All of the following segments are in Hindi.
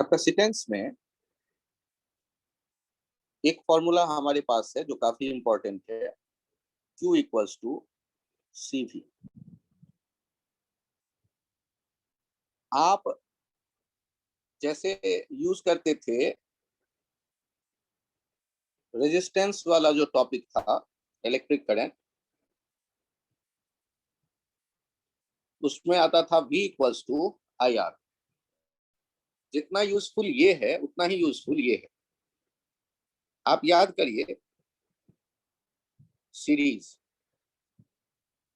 कैपेसिटेंस में एक फॉर्मूला हमारे पास है जो काफी इंपॉर्टेंट है, Q इक्वल्स टू CV। आप जैसे यूज करते थे रेजिस्टेंस वाला जो टॉपिक था, इलेक्ट्रिक करंट, उसमें आता था V इक्वल्स टू IR। जितना यूजफुल ये है उतना ही यूजफुल ये है। आप याद करिए, सीरीज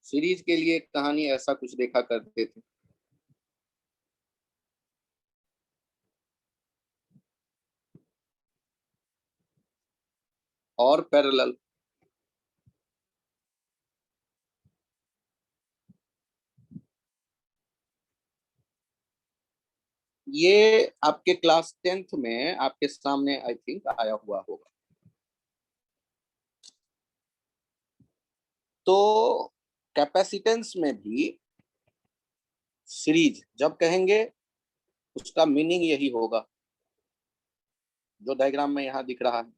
सीरीज के लिए कहानी ऐसा कुछ देखा करते थे। और पैरेलल, ये आपके क्लास 10th में आपके सामने आई थिंक आया हुआ होगा। तो कैपेसिटेंस में भी सीरीज जब कहेंगे उसका मीनिंग यही होगा जो डायग्राम में यहां दिख रहा है।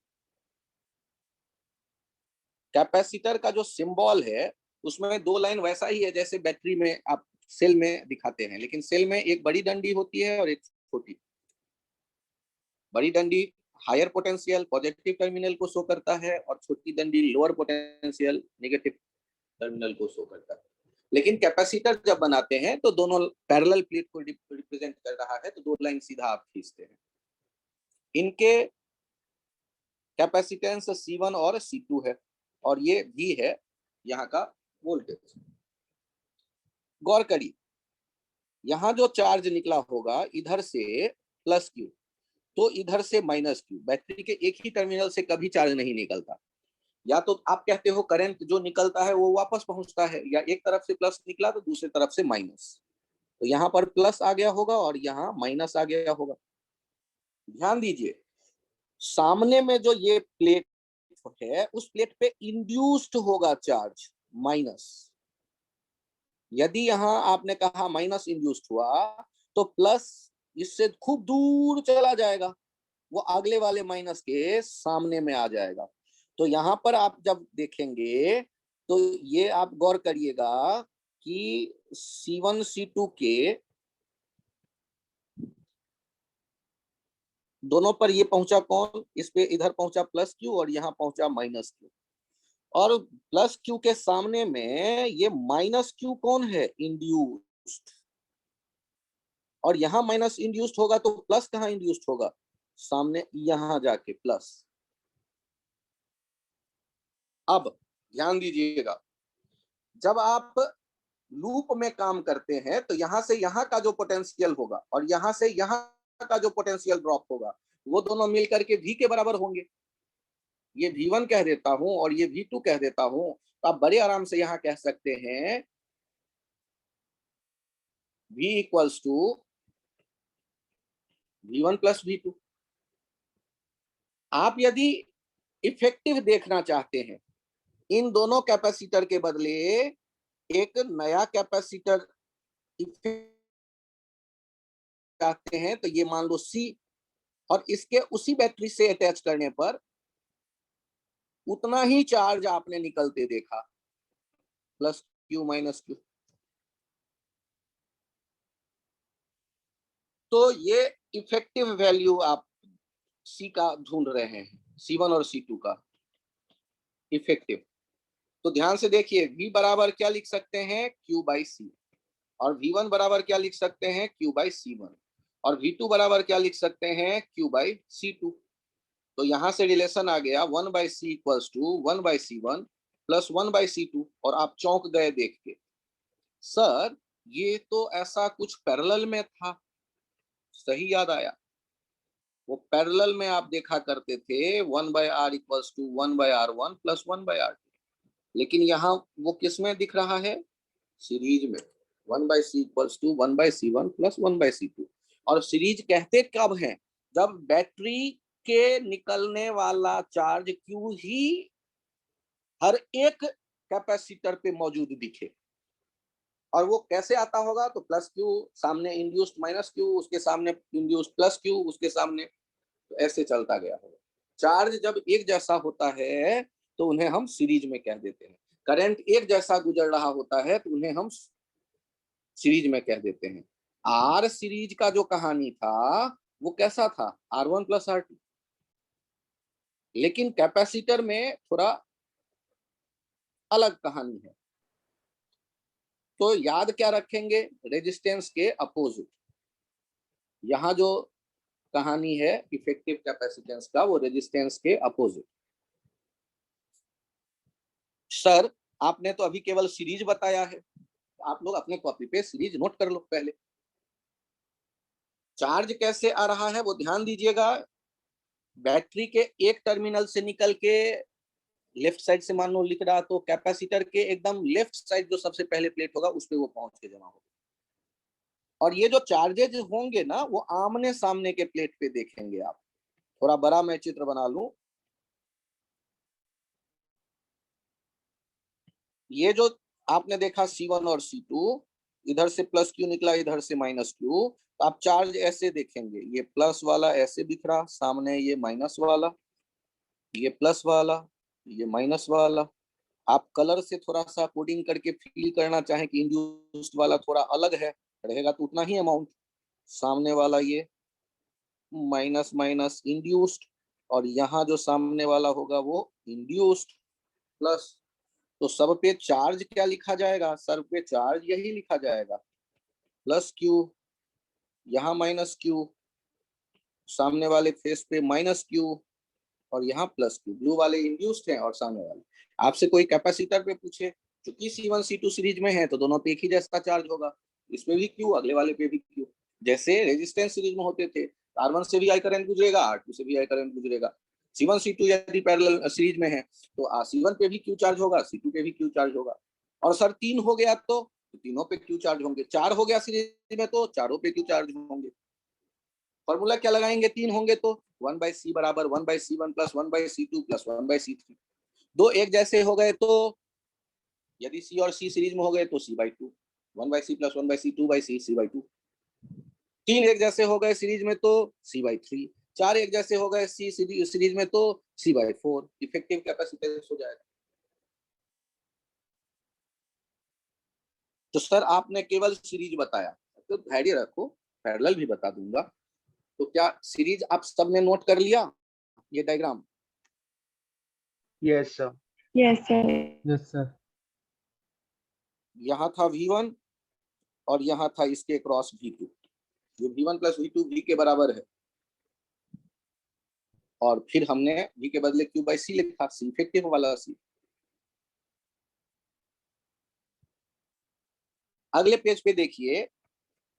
कैपेसिटर का जो सिंबल है उसमें दो लाइन वैसा ही है जैसे बैटरी में आप सेल में दिखाते हैं, लेकिन सेल में एक बड़ी डंडी होती है और एक छोटी। बड़ी डंडी हायर पोटेंशियल पॉजिटिव टर्मिनल को शो करता है और छोटी डंडी लोअर पोटेंशियल नेगेटिव टर्मिनल को शो करता है। लेकिन कैपेसिटर जब बनाते हैं तो दोनों पैरेलल प्लेट को रिप्रेजेंट कर रहा है, तो दो लाइन सीधा आप खींचते हैं। इनके कैपेसिटेंस C1 और C2 है और ये भी है यहाँ का वोल्टेज। गौर करिए, यहाँ जो चार्ज निकला होगा इधर से प्लस Q, तो इधर से माइनस Q। बैटरी के एक ही टर्मिनल से कभी चार्ज नहीं निकलता। या तो आप कहते हो करंट जो निकलता है वो वापस पहुंचता है, या एक तरफ से प्लस निकला तो दूसरी तरफ से माइनस। तो यहाँ पर प्लस आ गया होगा और यहाँ माइनस आ गया होगा। ध्यान दीजिए, सामने में जो ये प्लेट है उस प्लेट पे इंड्यूस्ड होगा चार्ज माइनस। यदि यहां आपने कहा माइनस इंड्यूस्ड हुआ तो प्लस इससे खूब दूर चला जाएगा, वो अगले वाले माइनस के सामने में आ जाएगा। तो यहां पर आप जब देखेंगे तो ये आप गौर करिएगा कि C1 C2 के दोनों पर ये पहुंचा कौन, इस पे इधर पहुंचा प्लस Q और यहाँ पहुंचा माइनस Q। और प्लस Q के सामने में ये माइनस Q कौन है, इंड्यूस्ड। और यहाँ माइनस इंड्यूस्ड होगा तो प्लस कहाँ इंड्यूस्ड होगा, सामने यहाँ जाके प्लस। अब ध्यान दीजिएगा, जब आप लूप में काम करते हैं तो यहां से यहां का जो पोटेंशियल होगा और यहां से यहां का जो पोटेंशियल ड्रॉप होगा वो दोनों मिलकर के V के बराबर होंगे। ये V1 कह देता हूं और ये V2 कह देता हूं, तो आप बड़े आराम से यहां कह सकते हैं V equals to V1 plus V2। आप यदि इफेक्टिव देखना चाहते हैं, इन दोनों कैपेसिटर के बदले एक नया कैपेसिटर चाहते हैं तो ये मान लो C, और इसके उसी बैटरी से अटैच करने पर उतना ही चार्ज आपने निकलते देखा, प्लस Q माइनस Q। तो ये इफेक्टिव वैल्यू आप C का ढूंढ रहे हैं, C1 और C2 का इफेक्टिव। तो ध्यान से देखिए, V बराबर क्या लिख सकते हैं, Q बाई C। और V1 बराबर क्या लिख सकते हैं, Q बाई C1। और V2 बराबर क्या लिख सकते हैं, Q बाई C2। तो यहां से रिलेशन आ गया 1/C equals to 1/C1 plus 1/C2। और आप चौंक गए देख के, सर ये तो ऐसा कुछ पैरेलल में था। सही याद आया, वो पैरेलल में आप देखा करते थे 1/R equals to 1/R1 plus 1/R2। लेकिन यहाँ वो किस में दिख रहा है, सीरीज में, 1/C equals to 1/C1 plus 1/C2। और सीरीज कहते कब है, जब बैटरी के निकलने वाला चार्ज Q ही हर एक कैपेसिटर पे मौजूद दिखे। और वो कैसे आता होगा, तो प्लस क्यू सामने इंड्यूस्ड माइनस क्यू, उसके सामने इंड्यूस्ड प्लस क्यू, उसके सामने, तो ऐसे चलता गया होगा। चार्ज जब एक जैसा होता है तो उन्हें हम सीरीज में कह देते हैं। करंट एक जैसा गुजर रहा होता है तो उन्हें हम सीरीज में कह देते हैं। आर सीरीज का जो कहानी था वो कैसा था, R1 प्लस R2। लेकिन कैपेसिटर में थोड़ा अलग कहानी है। तो याद क्या रखेंगे, रेजिस्टेंस के अपोजिट। यहाँ जो कहानी है इफेक्टिव कैपेसिटेंस का, वो रेजिस्टेंस के अपोजिट। सर आपने तो अभी केवल सीरीज बताया है, आप लोग अपने कॉपी पे सीरीज नोट कर लो पहले। चार्ज कैसे आ रहा है वो ध्यान दीजिएगा। बैटरी के एक टर्मिनल से निकल के लेफ्ट साइड से मान लो लिख रहा, तो कैपेसिटर के एकदम लेफ्ट साइड जो सबसे पहले प्लेट होगा उस पे वो पहुंच के जमा होगा। और ये जो चार्जेज होंगे ना वो आमने सामने के प्लेट पे देखेंगे आप। थोड़ा बड़ा मैं चित्र बना लूं। ये जो आपने देखा C1 और C2, इधर से प्लस क्यू निकला, इधर से माइनस क्यू, तो आप चार्ज ऐसे देखेंगे, ये प्लस वाला ऐसे दिख रहा सामने, ये माइनस वाला, ये प्लस वाला, ये माइनस वाला। आप कलर से थोड़ा सा कोडिंग करके फील करना चाहें कि इंड्यूस्ड वाला थोड़ा अलग है, रहेगा तो उतना ही अमाउंट, सामने वाला ये माइनस माइनस इंड्यूस्ड, और यहाँ जो सामने वाला होगा वो इंड्यूस्ड प्लस। तो सब पे चार्ज क्या लिखा जाएगा, सर पे चार्ज यही लिखा जाएगा, प्लस क्यू, यहाँ माइनस क्यू, सामने वाले फेस पे माइनस क्यू, और यहाँ प्लस क्यू। ब्लू वाले इंड्यूस्ड हैं और सामने वाले। आपसे कोई कैपेसिटर पे पूछे, चूंकि C1 C2 सीरीज में है तो दोनों पे एक ही जैसा चार्ज होगा, इसमें भी क्यू, अगले वाले पे भी क्यू। जैसे रेजिस्टेंस सीरीज में होते थे, R1 से भी आई करंट गुजरेगा, R2 से भी आई करंट गुजरेगा। C1 C2 यदि पैरेलल सीरीज में है तो C1 पे भी क्यू चार्ज होगा, C2 पे भी क्यू चार्ज होगा। और सर 3 हो गया तो तीनों पे क्यू चार्ज होंगे। 4 हो गया सीरीज में तो चारों पे क्यू चार्ज होंगे। फॉर्मूला क्या लगाएंगे, 3 होंगे तो 1/c बराबर 1/c1 plus 1/c2 plus 1/c3। दो एक जैसे हो गए तो, यदि C और C सीरीज में हो गए तो C/2, 1/c plus 1/c 2/c C/2। तीन एक जैसे हो गए सीरीज में तो C/3। चार एक जैसे हो गए C सीरीज में तो C/4। इफेक्टिव कैपेसिटेंस हो जाएगा। तो सर आपने केवल सीरीज बताया, तो धैर्य रखो, पैरेलल भी बता दूंगा। तो क्या सीरीज आप सबने नोट कर लिया, ये diagram? Yes sir. Yes sir. Yes sir. यहाँ था V1 और यहाँ था इसके क्रॉस V2। ये V1 प्लस V2 V के बराबर है, और फिर हमने V के बदले Q/C लिखा, C इफेक्टिव वाला C। अगले पेज पे देखिए,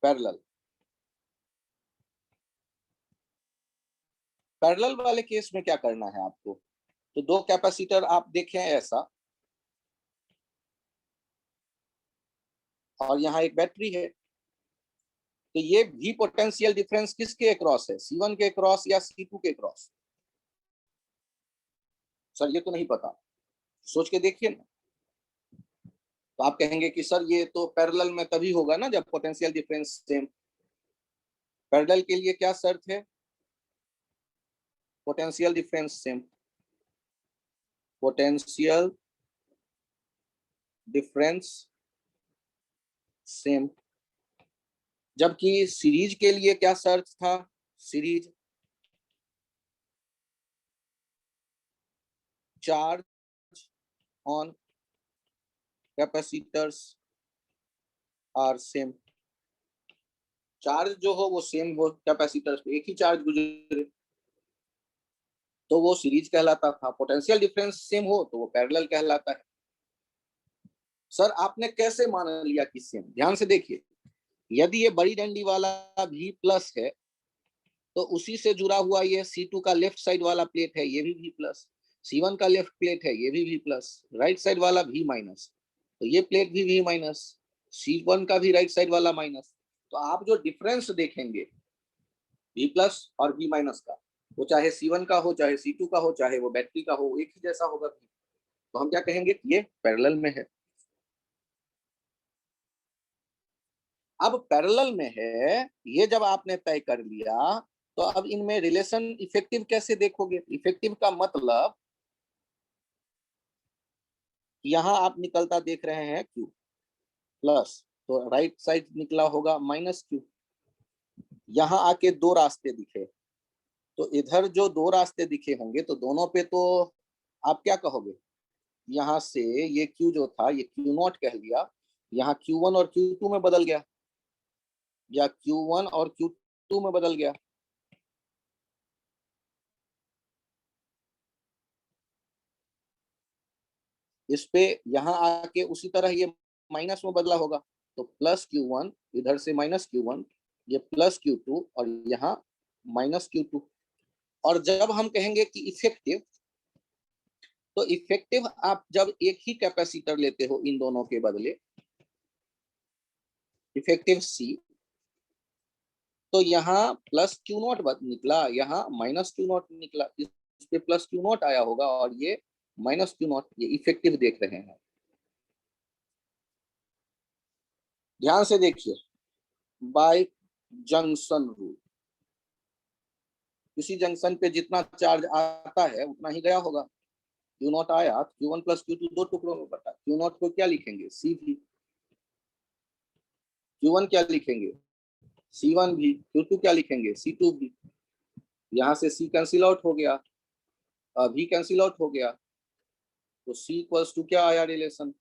पैरेलल। पैरेलल वाले केस में क्या करना है आपको, तो दो कैपेसिटर आप देखें ऐसा, और यहाँ एक बैटरी है। तो ये V पोटेंशियल डिफरेंस किसके अक्रॉस है, C1 के अक्रॉस या C2 के अक्रॉस? सर ये तो नहीं पता, सोच के देखिए ना। तो आप कहेंगे कि सर ये तो पैरेलल में तभी होगा ना जब पोटेंशियल डिफरेंस सेम। पैरेलल के लिए क्या शर्त है, potential difference same. Potential difference same. जबकि सीरीज के लिए क्या शर्त था, series charge on capacitors are same. Charge जो हो वो सेम हो, कैपेसिटर्स पे एक ही चार्ज गुजरे तो वो सीरीज कहलाता था। पोटेंशियल डिफरेंस सेम हो तो वो पैरेलल कहलाता है। सर आपने कैसे मान लिया कि सेम, ध्यान से देखिए। यदि ये बड़ी डंडी वाला V प्लस है तो उसी से जुड़ा हुआ ये C2 का लेफ्ट साइड वाला प्लेट है, ये भी V प्लस। C1 का लेफ्ट प्लेट है, ये भी V प्लस। राइट साइड वाला V माइनस, तो ये प्लेट भी V माइनस। C1 का भी राइट साइड वाला माइनस। तो आप जो डिफरेंस देखेंगे V प्लस और V माइनस का, वो चाहे C1 का हो, चाहे C2 का हो, चाहे वो बैटरी का हो, एक ही जैसा होगा। तो हम क्या कहेंगे, ये पैरेलल में है। अब पैरेलल में है, ये जब आपने तय कर लिया तो अब इनमें रिलेशन इफेक्टिव कैसे देखोगे? इफेक्टिव का मतलब यहां आप निकलता देख रहे हैं क्यू प्लस, तो राइट साइड निकला होगा माइनस क्यू। यहां आके दो रास्ते दिखे, तो इधर जो दो रास्ते दिखे होंगे तो दोनों पे तो आप क्या कहोगे? यहाँ से ये क्यू जो था ये क्यू नॉट कह लिया, यहाँ Q1 और Q2 में बदल गया, या Q1 और Q2 में बदल गया। इस पे यहाँ आके उसी तरह ये माइनस में बदला होगा, तो प्लस Q1 इधर से माइनस Q1, ये प्लस Q2 और यहाँ माइनस Q2। और जब हम कहेंगे कि इफेक्टिव, तो इफेक्टिव आप जब एक ही कैपेसिटर लेते हो इन दोनों के बदले, इफेक्टिव C, तो यहाँ प्लस क्यू नॉट निकला, यहाँ माइनस क्यू नॉट निकला, इस पे प्लस क्यू नॉट आया होगा और ये माइनस क्यू नॉट, ये इफेक्टिव देख रहे हैं। ध्यान से देखिए, बाय जंक्शन रूल, किसी जंक्शन पे जितना चार्ज आता है उतना ही गया होगा। क्यू नॉट आया, Q1 प्लस Q2 दो टुकड़ों में बटा, क्यू नॉट को क्या लिखेंगे? C भी। Q1 क्या लिखेंगे? C1 भी। Q2 क्या लिखेंगे? C2 भी। यहाँ से C कैंसिल आउट हो गया, V कैंसिल आउट हो गया, तो C इक्वल्स टू क्या आया रिलेशन?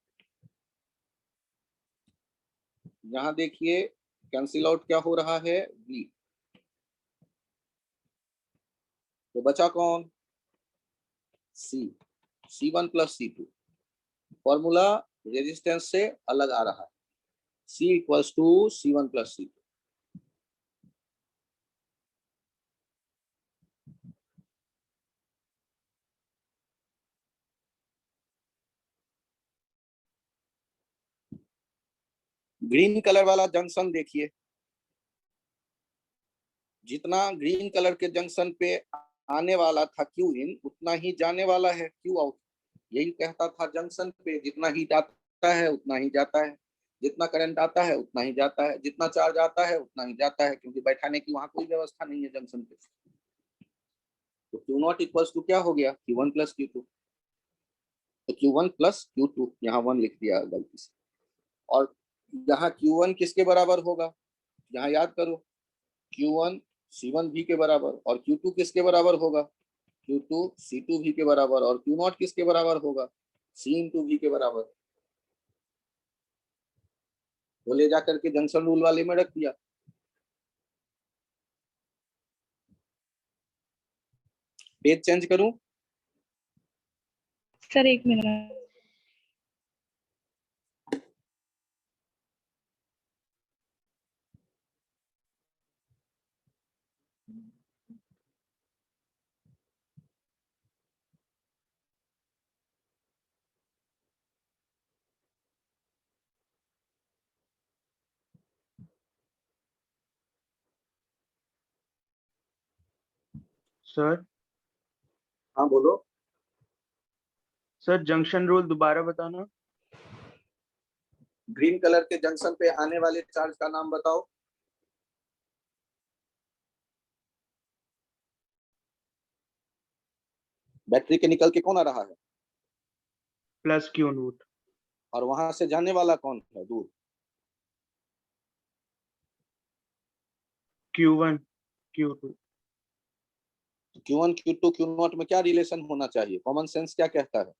यहाँ देखिए कैंसिल आउट क्या हो रहा है? V। तो बचा कौन? C। C1 plus C2, formula resistance से अलग आ रहा है, C equals to C1 plus C2। Green colour वाला जंक्शन देखिए, जितना ग्रीन कलर के जंक्शन पे आने वाला था क्यू इन, उतना ही जाने वाला है क्यू आउट। यही कहता था जंक्शन पे, जितना हीट आता है उतना ही जाता है, जितना करंट आता है उतना ही जाता है, जितना चार्ज आता है उतना ही जाता है, क्योंकि बैठाने की वहां कोई व्यवस्था नहीं है जंक्शन पे। तो क्यू नॉट इक्वल्स टू क्या हो गया? Q1 plus Q2। तो Q1 प्लस Q2, यहाँ 1 लिख दिया गलती से। और यहाँ Q1 किसके बराबर होगा? यहाँ याद करो, Q1 C1 भी के बराबर, और Q2 किसके बराबर होगा? Q2 C2 भी के बराबर, और Q नॉट किसके बराबर होगा? C इंटू भी के बराबर। वो ले जाकर के जंक्शन रूल वाले में रख दिया। पेज चेंज करूं? सर एक मिनट। सर हाँ बोलो। सर जंक्शन रूल दोबारा बताना। ग्रीन कलर के जंक्शन पे आने वाले चार्ज का नाम बताओ। बैटरी के निकल के कौन आ रहा है? Plus Q note. और वहां से जाने वाला कौन है दूर? Q1 Q2। Q1 Q2 Q not में क्या रिलेशन होना चाहिए? कॉमन सेंस क्या कहता है?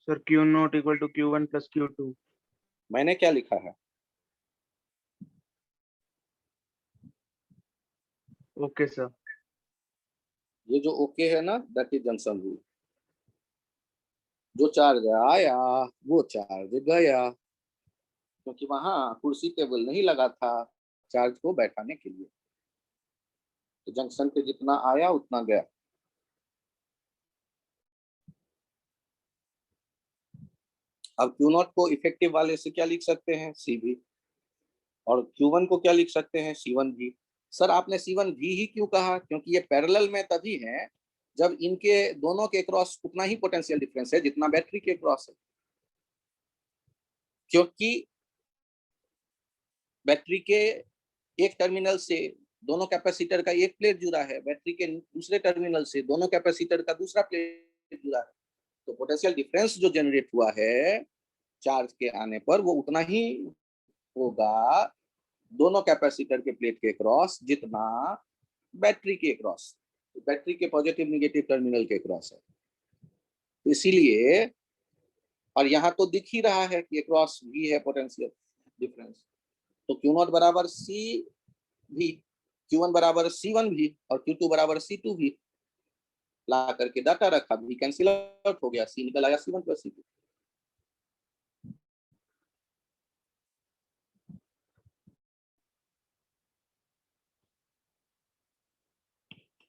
Sir Q not equal to Q1 plus Q2। मैंने क्या लिखा है? Okay sir. ये जो ओके है ना, दैट इज जंक्शन रूल। जो चार्ज आया वो चार्ज गया, क्योंकि वहां कुर्सी टेबल नहीं लगा था चार्ज को बैठाने के लिए, तो जंक्शन पे जितना आया उतना गया। अब Q नॉट को इफेक्टिव वाले से क्या लिख सकते हैं? C भी। और Q1 को क्या लिख सकते हैं? C1 भी। सर आपने C1 भी ही क्यों कहा? क्योंकि ये पैरेलल में तभी है जब इनके दोनों के क्रॉस उतना ही पोटेंशियल डिफरेंस है जितना बैटरी के क्रॉस है। क्योंकि बैटरी के एक टर्मिनल से दोनों कैपेसिटर का एक प्लेट जुड़ा है, बैटरी के दूसरे टर्मिनल से दोनों कैपेसिटर का दूसरा प्लेट जुड़ा है, तो पोटेंशियल डिफरेंस जो जनरेट हुआ है चार्ज के आने पर वो उतना ही होगा दोनों कैपेसिटर के प्लेट के क्रॉस जितना बैटरी के क्रॉस, बैटरी के पॉजिटिव निगेटिव टर्मिनल के क्रॉस है। तो इसीलिए, और यहाँ तो दिख ही रहा है कि क्रॉस भी है पोटेंशियल डिफरेंस, तो Q0 बराबर सी भी, Q1 बराबर C1 भी और Q2 बराबर C2 भी, ला करके डाटा रखा, भी कैंसिल आउट हो गया, C निकल आया C1 प्लस C2।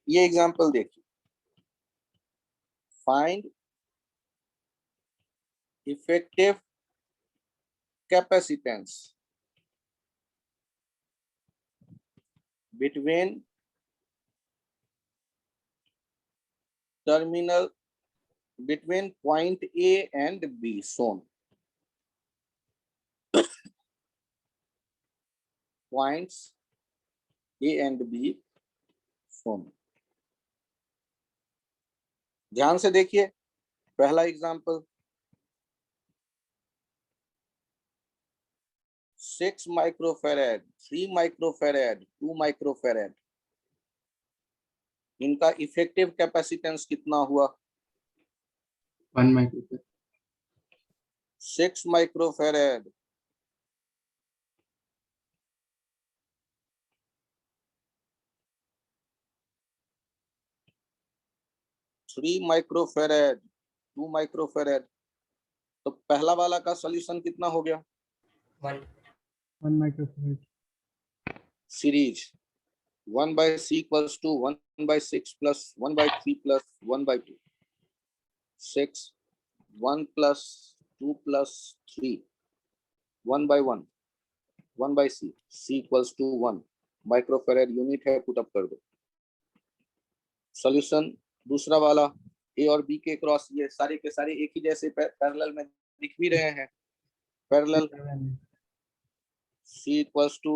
ये एग्जांपल देखिए, find effective capacitance between terminal between point A and B shown. Points A and B shown. ध्यान से देखिए पहला एग्जांपल, 6 माइक्रोफेरेड, 3 माइक्रोफेरेड, 2 माइक्रोफेरेड, इनका इफेक्टिव कैपेसिटेंस कितना हुआ? 1 माइक्रोफेरेड। 6 माइक्रोफेरेड, 3 माइक्रोफेरेड, 2 माइक्रोफेरेड, तो पहला वाला का सॉल्यूशन कितना हो गया? 1 microfarad. Series 1 by C equals to 1 by 6 plus 1 by 3 plus 1 by 2, 6, 1 plus 2 plus 3, 1 by 1, 1 by C, C equals to 1 microfarad unit है, पुट अप कर दो। सॉल्यूशन दूसरा वाला ए और बी के क्रॉस, ये सारे के सारे एक ही जैसे पैरेलल में दिख भी रहे हैं, parallel, C equals to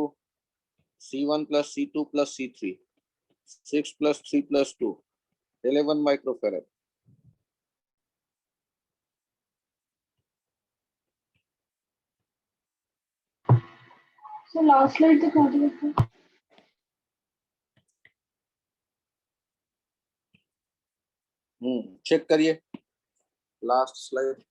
C1 plus C2 plus C3, 6 plus 3 plus 2, 11 microfarad. So last slide दिखा दो। चेक करिए लास्ट स्लाइड।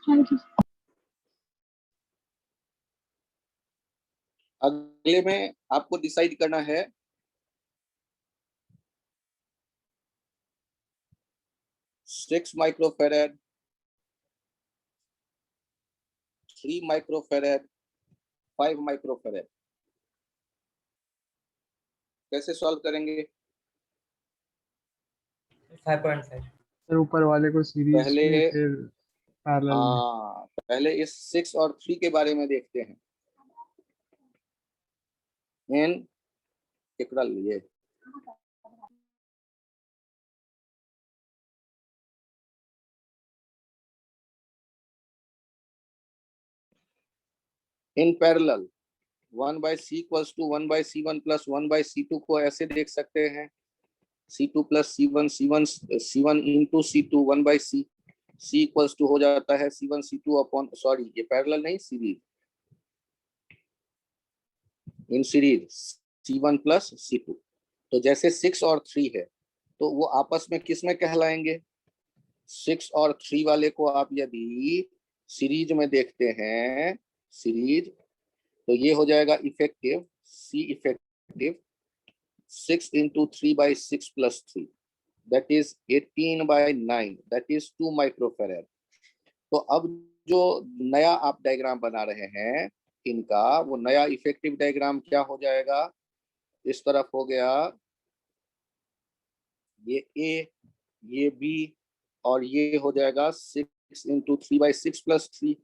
हाँ जी। अगले में आपको डिसाइड करना है 6 माइक्रोफेरेड, 3 माइक्रोफेरेड, 5 माइक्रोफेरेड, कैसे सॉल्व करेंगे? 5.5 सर ऊपर वाले को सीरीज पहले में, फिर पैरेलल में। पहले इस 6 और 3 के बारे में देखते हैं। इन टिकड़ा लिए in parallel 1 by C equals to 1 by C1 plus 1 by C2 को ऐसे देख सकते हैं, C2 plus C1, C1 into C2 1 by C, C equals to हो जाता है C1 C2 अपॉन, सॉरी ये पैरेलल नहीं, series, in series C1 plus C2। तो जैसे 6 और 3 है तो वो आपस में किस में कहलाएंगे? 6 और 3 वाले को आप यदि सीरीज में देखते हैं, सीरीज, तो ये हो जाएगा effective, C effective 6 into 3 by 6 plus 3, that is 18 by 9, that is 2 microfarad. तो अब जो नया आप डायग्राम बना रहे हैं इनका, वो नया इफेक्टिव डायग्राम क्या हो जाएगा? इस तरफ हो गया ये A, ये B, और ये हो जाएगा 6 into 3 by 6 plus 3,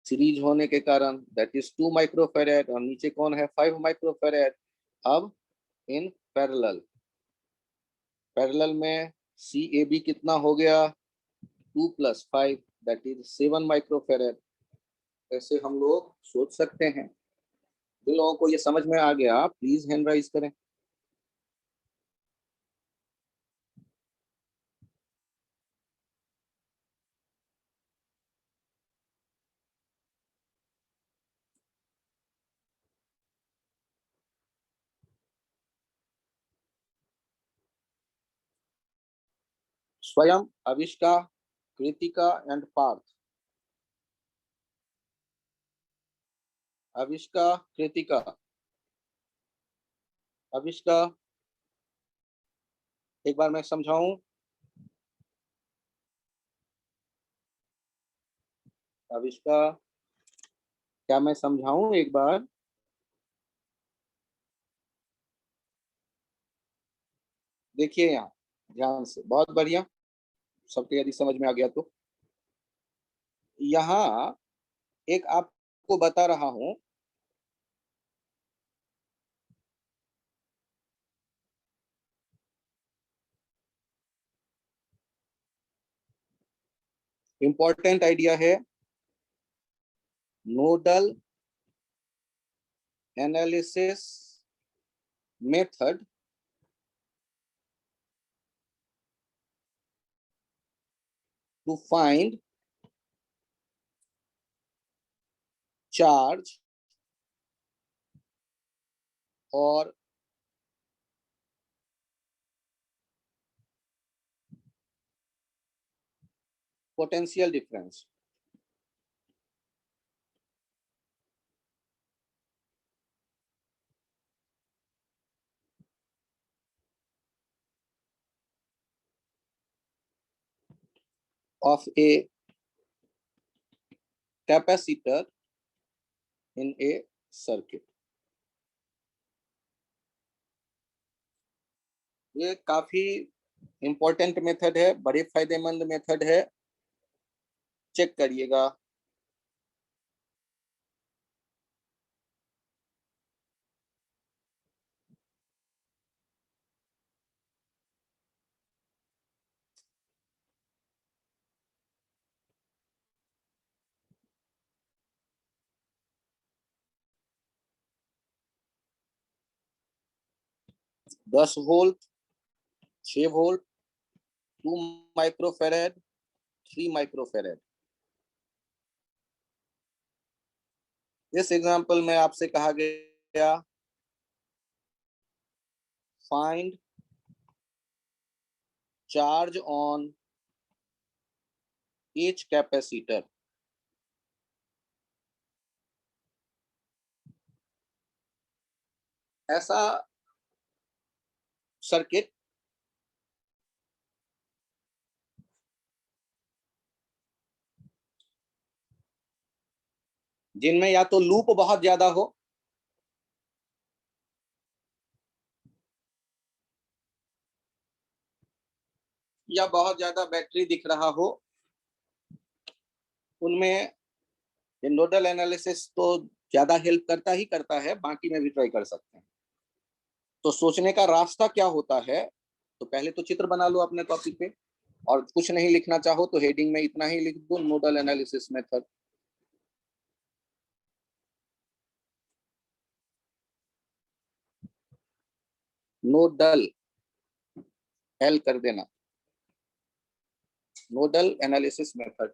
सीरीज होने के कारण दैट इज 2 माइक्रोफेरेड, और नीचे कौन है? 5 माइक्रोफेरेड। अब इन पैरेलल, पैरेलल में सी ए बी कितना हो गया 2 + 5 दैट इज 7 माइक्रोफेरेड। ऐसे हम लोग सोच सकते हैं। जिन लोगों को ये समझ में आ गया प्लीज हैंड राइज करें। स्वयं, अविष्का, कृतिका एंड पार्थ। अविष्का, कृतिका, अविष्का, एक बार मैं समझाऊं। अविष्का, क्या मैं समझाऊं एक बार? देखिए यहाँ ध्यान से, बहुत बढ़िया, सबके यदि समझ में आ गया तो यहाँ एक आपको बता रहा हूं। इंपॉर्टेंट आइडिया है, nodal analysis method to find charge और potential difference. of a capacitor in a circuit। ये काफी इंपॉर्टेंट मेथड है, बड़े फायदेमंद मेथड है, चेक करिएगा। दस वोल्ट, 6 वोल्ट, 2 माइक्रोफेरेड, 3 माइक्रोफेरेड। इस एग्जांपल में आपसे कहा गया find charge on each capacitor. ऐसा सर्किट जिनमें या तो लूप बहुत ज्यादा हो या बहुत ज्यादा बैटरी दिख रहा हो, उनमें नोडल एनालिसिस तो ज्यादा हेल्प करता ही करता है, बाकी में भी ट्राई कर सकते हैं। तो सोचने का रास्ता क्या होता है, तो पहले तो चित्र बना लो अपने टॉपिक पे, और कुछ नहीं लिखना चाहो तो हेडिंग में इतना ही लिख दो, nodal analysis method. Nodal L कर देना, नोडल एनालिसिस मेथड।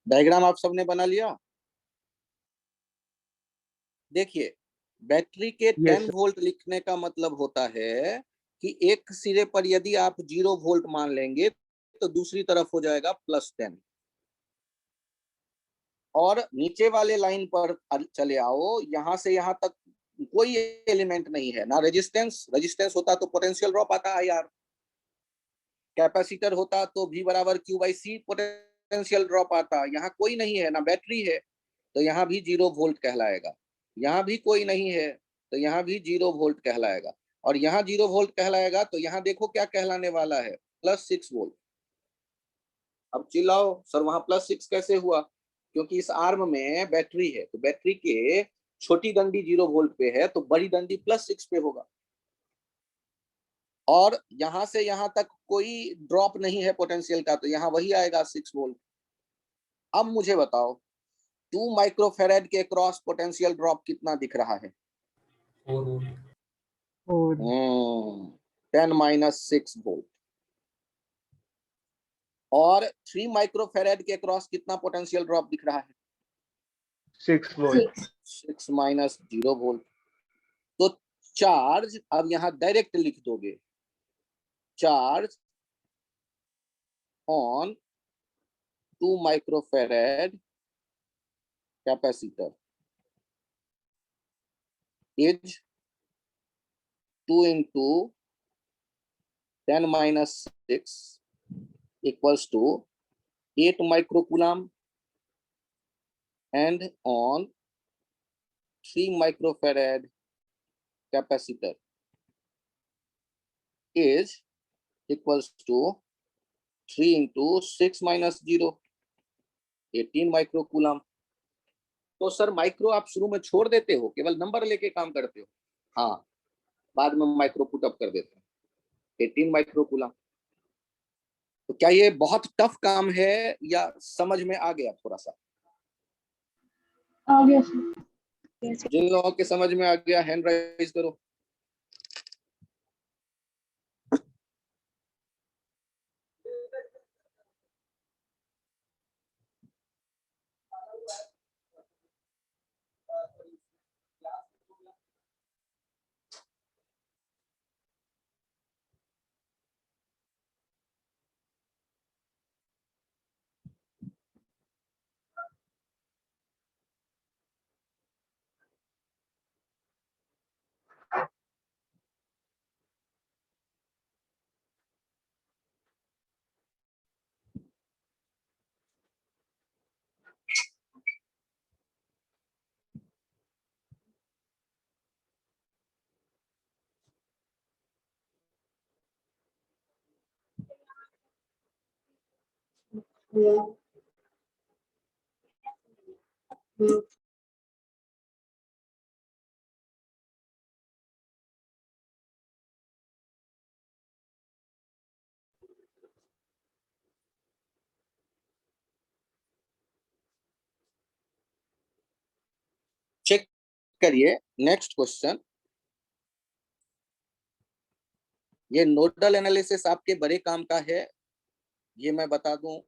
डायग्राम आप सबने बना लिया? देखिए, बैटरी के Yes, 10 sir. वोल्ट लिखने का मतलब होता है कि एक सिरे पर यदि आप 0 वोल्ट मान लेंगे तो दूसरी तरफ हो जाएगा +10, और नीचे वाले लाइन पर चले आओ, यहां से यहां तक कोई एलिमेंट नहीं है ना। रेजिस्टेंस, रेजिस्टेंस होता तो पोटेंशियल ड्रॉप आता है यार। कैपेसिटर होता तो V बराबर Q/C पोटेंशियल ड्रॉप आता। यहाँ कोई नहीं है ना, बैटरी है, तो यहाँ भी 0 वोल्ट कहलाएगा। यहाँ भी कोई नहीं है तो यहाँ भी 0 वोल्ट कहलाएगा, और यहाँ 0 वोल्ट कहलाएगा तो यहाँ देखो क्या कहलाने वाला है, +6 वोल्ट। अब चिल्लाओ सर, वहां +6 कैसे हुआ? क्योंकि इस आर्म में बैटरी है, तो बैटरी के छोटी डंडी 0 वोल्ट पे है तो बड़ी डंडी +6 पे होगा, और यहां से यहां तक कोई ड्रॉप नहीं है पोटेंशियल का, तो यहाँ वही आएगा 6 वोल्ट। अब मुझे बताओ 2 माइक्रोफेरेड के क्रॉस पोटेंशियल ड्रॉप कितना दिख रहा है? 10 - 6 वोल्ट। और 3 माइक्रोफेरेड के क्रॉस कितना पोटेंशियल ड्रॉप दिख रहा है? 6 volt. 6 - 0 वोल्ट। तो चार्ज अब यहाँ डायरेक्ट लिख दोगे, charge on 2 microfarad capacitor is 2 × 10 - 6 equals to 8 microcoulomb, and on 3 microfarad capacitor is equals to 3 × 6 - 0, 18 microcoulomb. तो सर माइक्रो आप शुरू में छोड़ देते हो, केवल नंबर लेके काम करते हो? हाँ, बाद में माइक्रो पुट अप कर देते हैं, 18 माइक्रोकूलम। तो क्या ये बहुत टफ काम है या समझ में आ गया थोड़ा सा? आ गया सर। जिन लोगों के समझ में आ गया हैंड राइज करो। चेक करिए नेक्स्ट क्वेश्चन। ये नोडल एनालिसिस आपके बड़े काम का है, ये मैं बता दूं।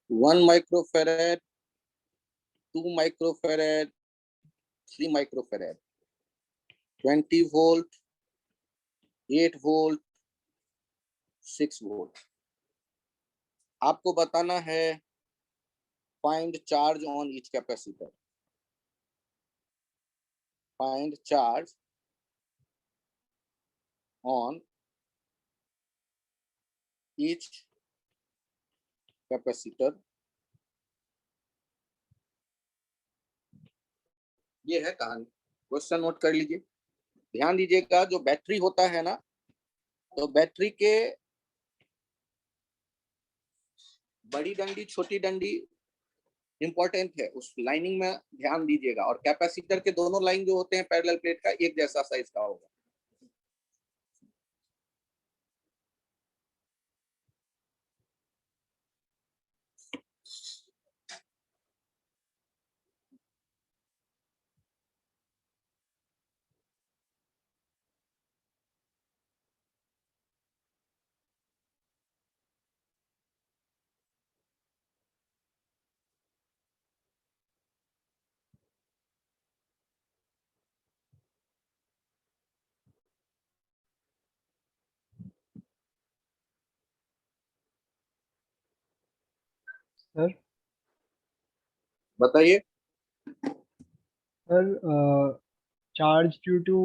One microfarad, 2 microfarad, 3 microfarad, 20 volt, 8 volt, 6 volt. आपको बताना है find charge on each capacitor. Find charge on each capacitor. ये है कहानी, क्वेश्चन नोट कर लीजिए, ध्यान दीजिएगा। जो बैटरी होता है ना, तो बैटरी के बड़ी डंडी छोटी डंडी इंपॉर्टेंट है, उस लाइनिंग में ध्यान दीजिएगा। और कैपेसिटर के दोनों लाइन जो होते हैं पैरेलल प्लेट का एक जैसा साइज का होगा। सर बताइए। Sir charge due to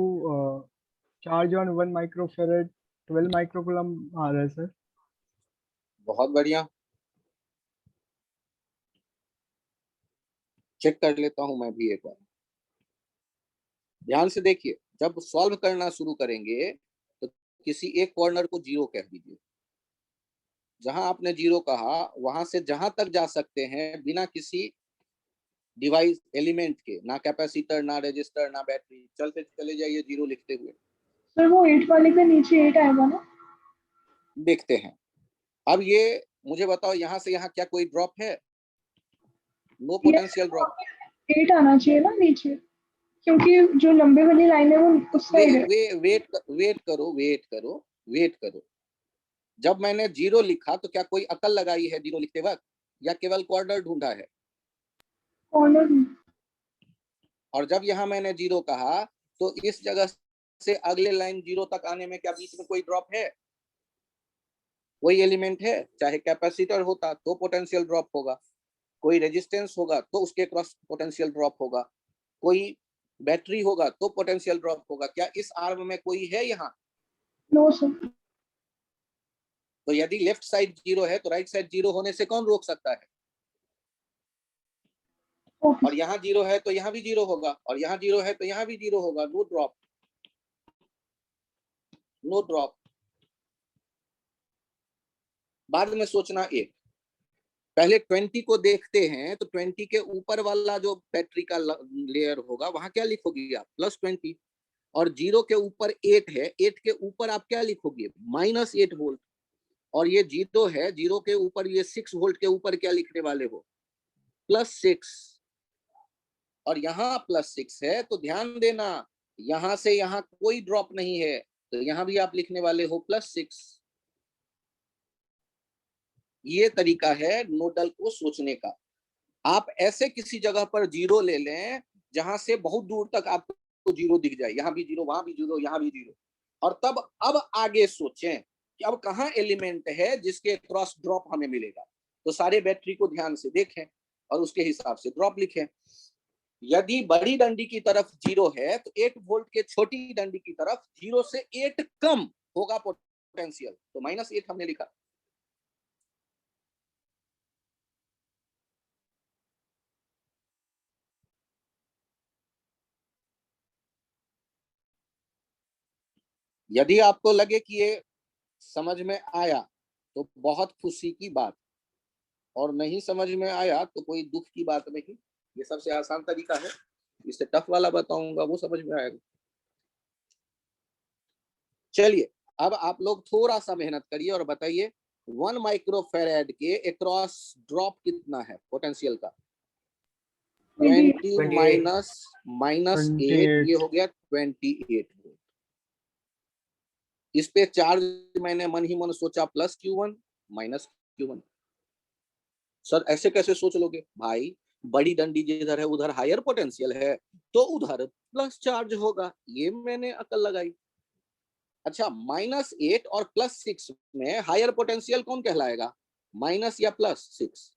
charge on 1 microfarad 12 microcoulomb आ रहा है सर। बहुत बढ़िया, चेक कर लेता हूं मैं भी एक बार। ध्यान से देखिए, जब सॉल्व करना शुरू करेंगे तो किसी एक कॉर्नर को 0 कह दीजिए। जहां आपने 0 कहा वहां से जहां तक जा सकते हैं बिना किसी डिवाइस एलिमेंट के, ना कैपेसिटर ना रजिस्टर ना बैटरी, चलते चले जाइए 0 लिखते हुए। सर वो 8 वाले के नीचे 8 आएगा ना? देखते हैं। अब ये मुझे बताओ, यहाँ से यहाँ क्या कोई ड्रॉप है? No potential drop. 8 आना चाहिए ना नीचे, क्योंकि जो लंबे वाली लाइन है वो उस साइड है। वेट करो, वेट करो। जब मैंने 0 लिखा तो क्या कोई अकल लगाई है 0 लिखते वक्त, या केवल कॉर्नर ढूंढा है? कॉर्नर में। और जब यहाँ मैंने 0 कहा तो इस जगह से अगले लाइन 0 तक आने में क्या बीच में कोई ड्रॉप है? कोई एलिमेंट है? चाहे कैपेसिटर होता तो पोटेंशियल ड्रॉप होगा, कोई रेजिस्टेंस होगा तो उसके क्रॉस पोटेंशियल ड्रॉप होगा, कोई बैटरी होगा तो पोटेंशियल ड्रॉप होगा। क्या इस आर्म में कोई है यहाँ? No sir. तो यदि लेफ्ट साइड 0 है तो राइट साइड 0 होने से कौन रोक सकता है? ओके। और यहाँ 0 है तो यहाँ भी 0 होगा, और यहाँ 0 है तो यहाँ भी 0 होगा। No drop, no drop. बाद में सोचना एक, पहले 20 को देखते हैं तो 20 के ऊपर वाला जो बैटरी का लेयर होगा वहां क्या लिखोगी आप? +20। और 0 के ऊपर 8 है, 8 के ऊपर आप क्या लिखोगे? -8 वोल्ट। और ये 0 है, 0 के ऊपर ये 6 वोल्ट के ऊपर क्या लिखने वाले हो? +6। और यहाँ +6 है तो ध्यान देना, यहां से यहाँ कोई ड्रॉप नहीं है, तो यहाँ भी आप लिखने वाले हो +6। ये तरीका है नोडल को सोचने का। आप ऐसे किसी जगह पर 0 ले लें जहां से बहुत दूर तक आपको 0 दिख जाए, यहाँ भी 0, वहां भी 0, यहाँ भी 0, और तब अब आगे सोचें कि अब कहाँ एलिमेंट है जिसके क्रॉस ड्रॉप हमें मिलेगा। तो सारे बैटरी को ध्यान से देखें और उसके हिसाब से ड्रॉप लिखें। यदि बड़ी डंडी की तरफ 0 है तो 8 वोल्ट के छोटी डंडी की तरफ 0 से 8 कम होगा पोटेंशियल, तो -8 हमने लिखा। यदि आपको लगे कि ये समझ में आया तो बहुत खुशी की बात, और नहीं समझ में आया तो कोई दुख की बात नहीं। ये सबसे आसान तरीका है, इससे टफ वाला बताऊंगा वो समझ में आएगा। चलिए, अब आप लोग थोड़ा सा मेहनत करिए और बताइए 1 माइक्रोफेरेड के अक्रॉस ड्रॉप कितना है पोटेंशियल का? 20 -8, ये हो गया 28 वोल्ट। इस पे चार्ज मैंने मन ही मन सोचा +Q1 -Q1। सर ऐसे कैसे सोच लोगे भाई? बड़ी डंडी जिधर है उधर हायर पोटेंशियल है तो उधर प्लस चार्ज होगा, ये मैंने अकल लगाई। अच्छा, -8 और +6 में हायर पोटेंशियल कौन कहलाएगा? माइनस या +6?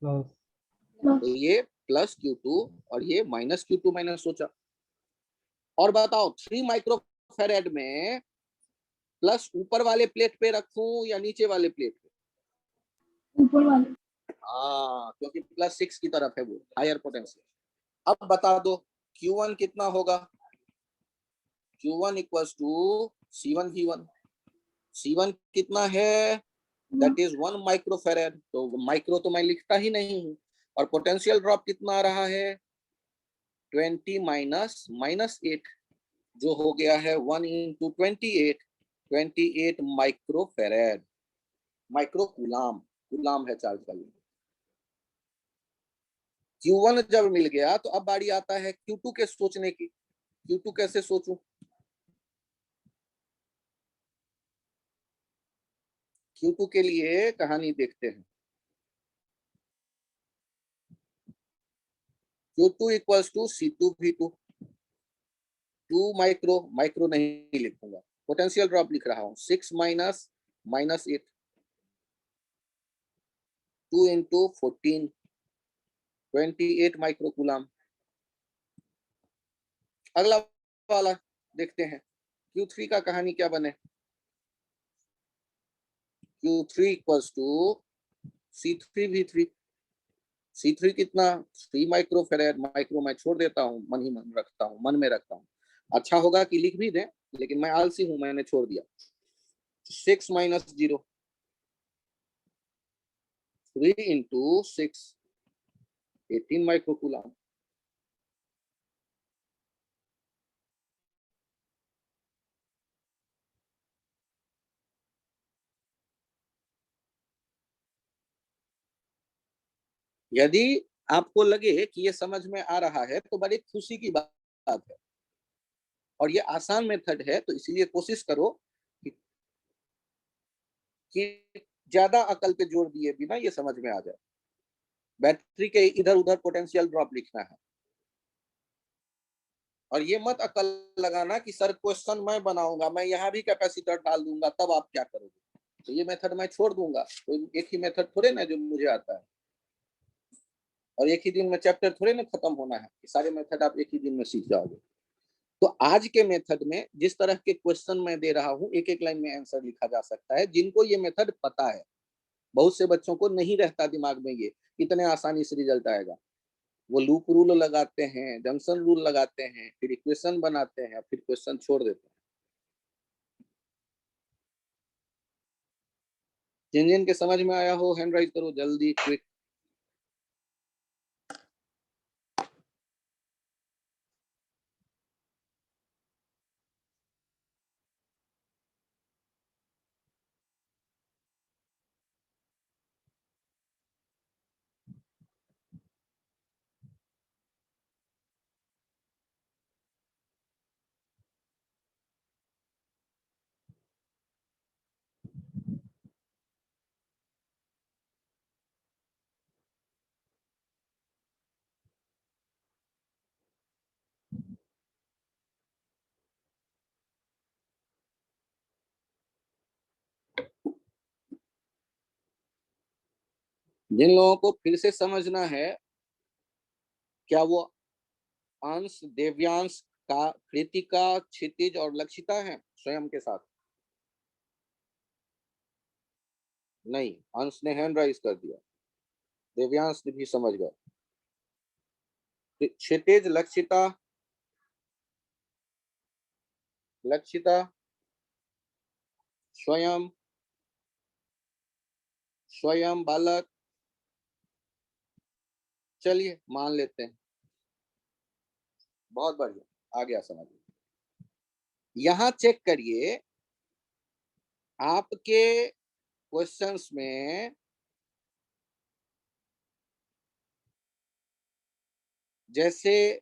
तो ये +Q2 और ये -Q2 मैंने सोचा। और बताओ 3 माइक्रोफेरेड में प्लस ऊपर वाले प्लेट पे रखूं या नीचे वाले प्लेट पे? ऊपर वाले। हाँ, क्योंकि +6 की तरफ है वो हायर पोटेंशियल। अब बता दो Q1 कितना होगा? Q1 = C1V1। C1 कितना है? That is 1 microfarad. तो माइक्रो तो मैं लिखता ही नहीं हूँ, और पोटेंशियल ड्रॉप कितना आ रहा है 20 माइनस -8 जो हो गया है 1 into 28 microfarad, micro coulomb, coulomb है चार्ज का यूनिट। Q1 जब मिल गया तो अब बारी आता है Q2 के सोचने की। Q2 कैसे सोचूं? Q2 के लिए कहानी देखते हैं। Q2 equals to C2V2, 2 micro, micro नहीं लिखूंगा, पोटेंशियल ड्रॉप लिख रहा हूं 6 माइनस -8, 2 इंटू 14, 28 माइक्रो कूलाम। अगला वाला देखते हैं Q3 का कहानी क्या बने। Q3 equals to C3V3, C3 कितना 3 माइक्रोफेरेड, माइक्रो मैं छोड़ देता हूँ, मन ही मन रखता हूँ, मन में रखता हूँ। अच्छा होगा कि लिख भी दें, लेकिन मैं आलसी हूं, मैंने छोड़ दिया। 6 माइनस 0, 3 इंटू 6, 18 माइक्रो कूलाम। यदि आपको लगे कि ये समझ में आ रहा है तो बड़ी खुशी की बात है, और ये आसान मेथड है, तो इसीलिए कोशिश करो कि ज्यादा अकल पे जोर दिए बिना ये समझ में आ जाए। बैटरी के इधर उधर पोटेंशियल ड्रॉप लिखना है, और ये मत अकल लगाना कि सर क्वेश्चन मैं बनाऊंगा, मैं यहाँ भी कैपेसिटर डाल दूंगा, तब आप क्या करोगे। तो ये मेथड मैं छोड़ दूंगा, तो एक ही मेथड थोड़े ना जो मुझे आता है, और एक ही दिन में चैप्टर थोड़े ना खत्म होना है कि सारे मेथड आप एक ही दिन में सीख जाओगे। तो आज के मेथड में जिस तरह के क्वेश्चन मैं दे रहा हूँ, एक एक लाइन में आंसर लिखा जा सकता है। जिनको ये मेथड पता है, बहुत से बच्चों को नहीं रहता दिमाग में ये इतने आसानी से रिजल्ट आएगा। वो लूप रूल लगाते हैं, जंक्शन रूल लगाते हैं, फिर इक्वेशन बनाते हैं, फिर क्वेश्चन छोड़ देते हैं। जिन जिन के समझ में आया हो हैंड राइज करो जल्दी, क्विक। जिन लोगों को फिर से समझना है, क्या वो अंश, देव्यांश का, कृतिका, क्षितिज और लक्षिता है स्वयं के साथ? नहीं, अंश ने हैंड राइज कर दिया, देव्यांश भी समझ गए। क्षितिज, लक्षिता, लक्षिता, स्वयं, स्वयं बालक, चलिए मान लेते हैं, बहुत बढ़िया, आ गया समझ। यहाँ चेक करिए आपके क्वेश्चंस में जैसे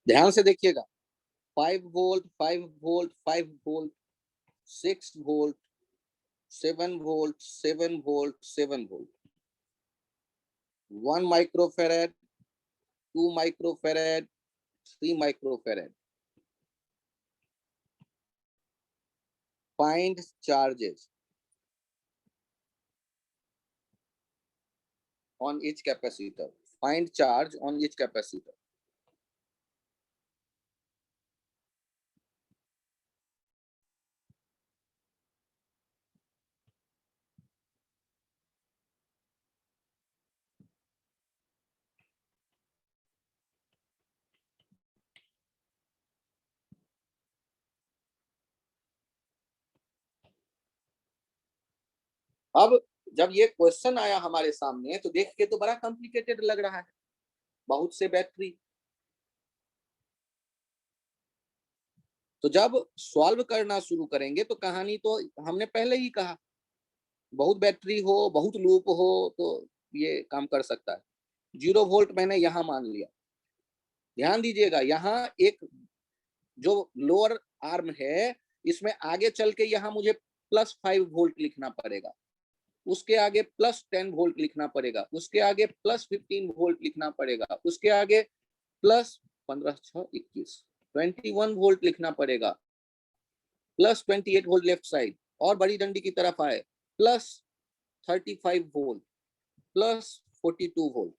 ध्यान से देखिएगा, 5 volt, 5 volt, 5 volt, 6 volt, 7 volt, 7 volt, 7 volt. 1 microfarad, 2 microfarad, 3 microfarad. Find charges on each capacitor. Find charge on each capacitor. अब जब ये क्वेश्चन आया हमारे सामने तो देख के तो बड़ा कॉम्प्लिकेटेड लग रहा है, बहुत से बैटरी। तो जब सॉल्व करना शुरू करेंगे तो कहानी तो हमने पहले ही कहा, बहुत बैटरी हो, बहुत लूप हो तो ये काम कर सकता है। 0 वोल्ट मैंने यहां मान लिया। ध्यान दीजिएगा, यहाँ एक जो लोअर आर्म है इसमें आगे चल के यहाँ मुझे +5 वोल्ट लिखना पड़ेगा, उसके आगे +10 वोल्ट लिखना पड़ेगा, उसके आगे +15 वोल्ट लिखना पड़ेगा, उसके आगे +15 6 21 21 वोल्ट लिखना पड़ेगा, +28 वोल्ट लेफ्ट साइड और बड़ी डंडी की तरफ आए +35 वोल्ट, +42 वोल्ट।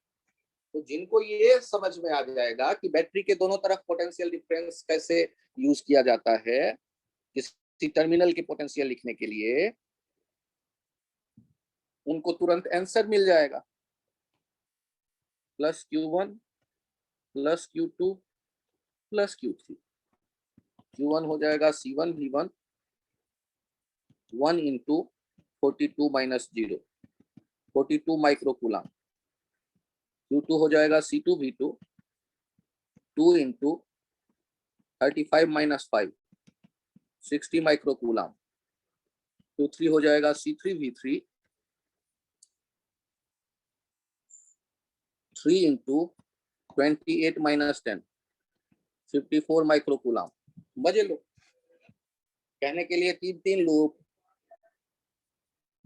तो जिनको ये समझ में आ जाएगा कि बैटरी के दोनों तरफ पोटेंशियल डिफरेंस कैसे यूज किया जाता है किसी टर्मिनल के पोटेंशियल लिखने के लिए, उनको तुरंत आंसर मिल जाएगा। +Q1 +Q2 +Q3। Q1 हो जाएगा C1 V1 1 into 42 - 0 42 microcoulomb. Q2 हो जाएगा C2 V2 2 into 35 - 5 60 microcoulomb. Q3 हो जाएगा C3 V3 3 into 28 - 10 54 माइक्रोकूलम। बजे लो, कहने के लिए 3 लूप,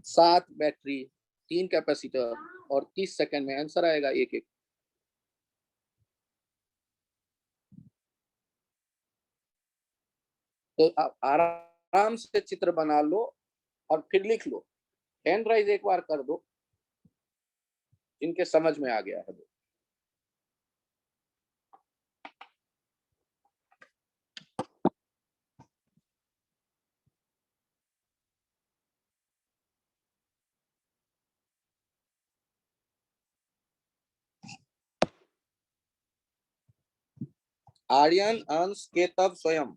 7 बैटरी, 3 कैपेसिटर और 30 सेकंड में आंसर आएगा एक एक। तो आप आराम से चित्र बना लो और फिर लिख लो, हैंड राइज एक बार कर दो जिनके समझ में आ गया है। आर्यन, अंश, केतव, स्वयं,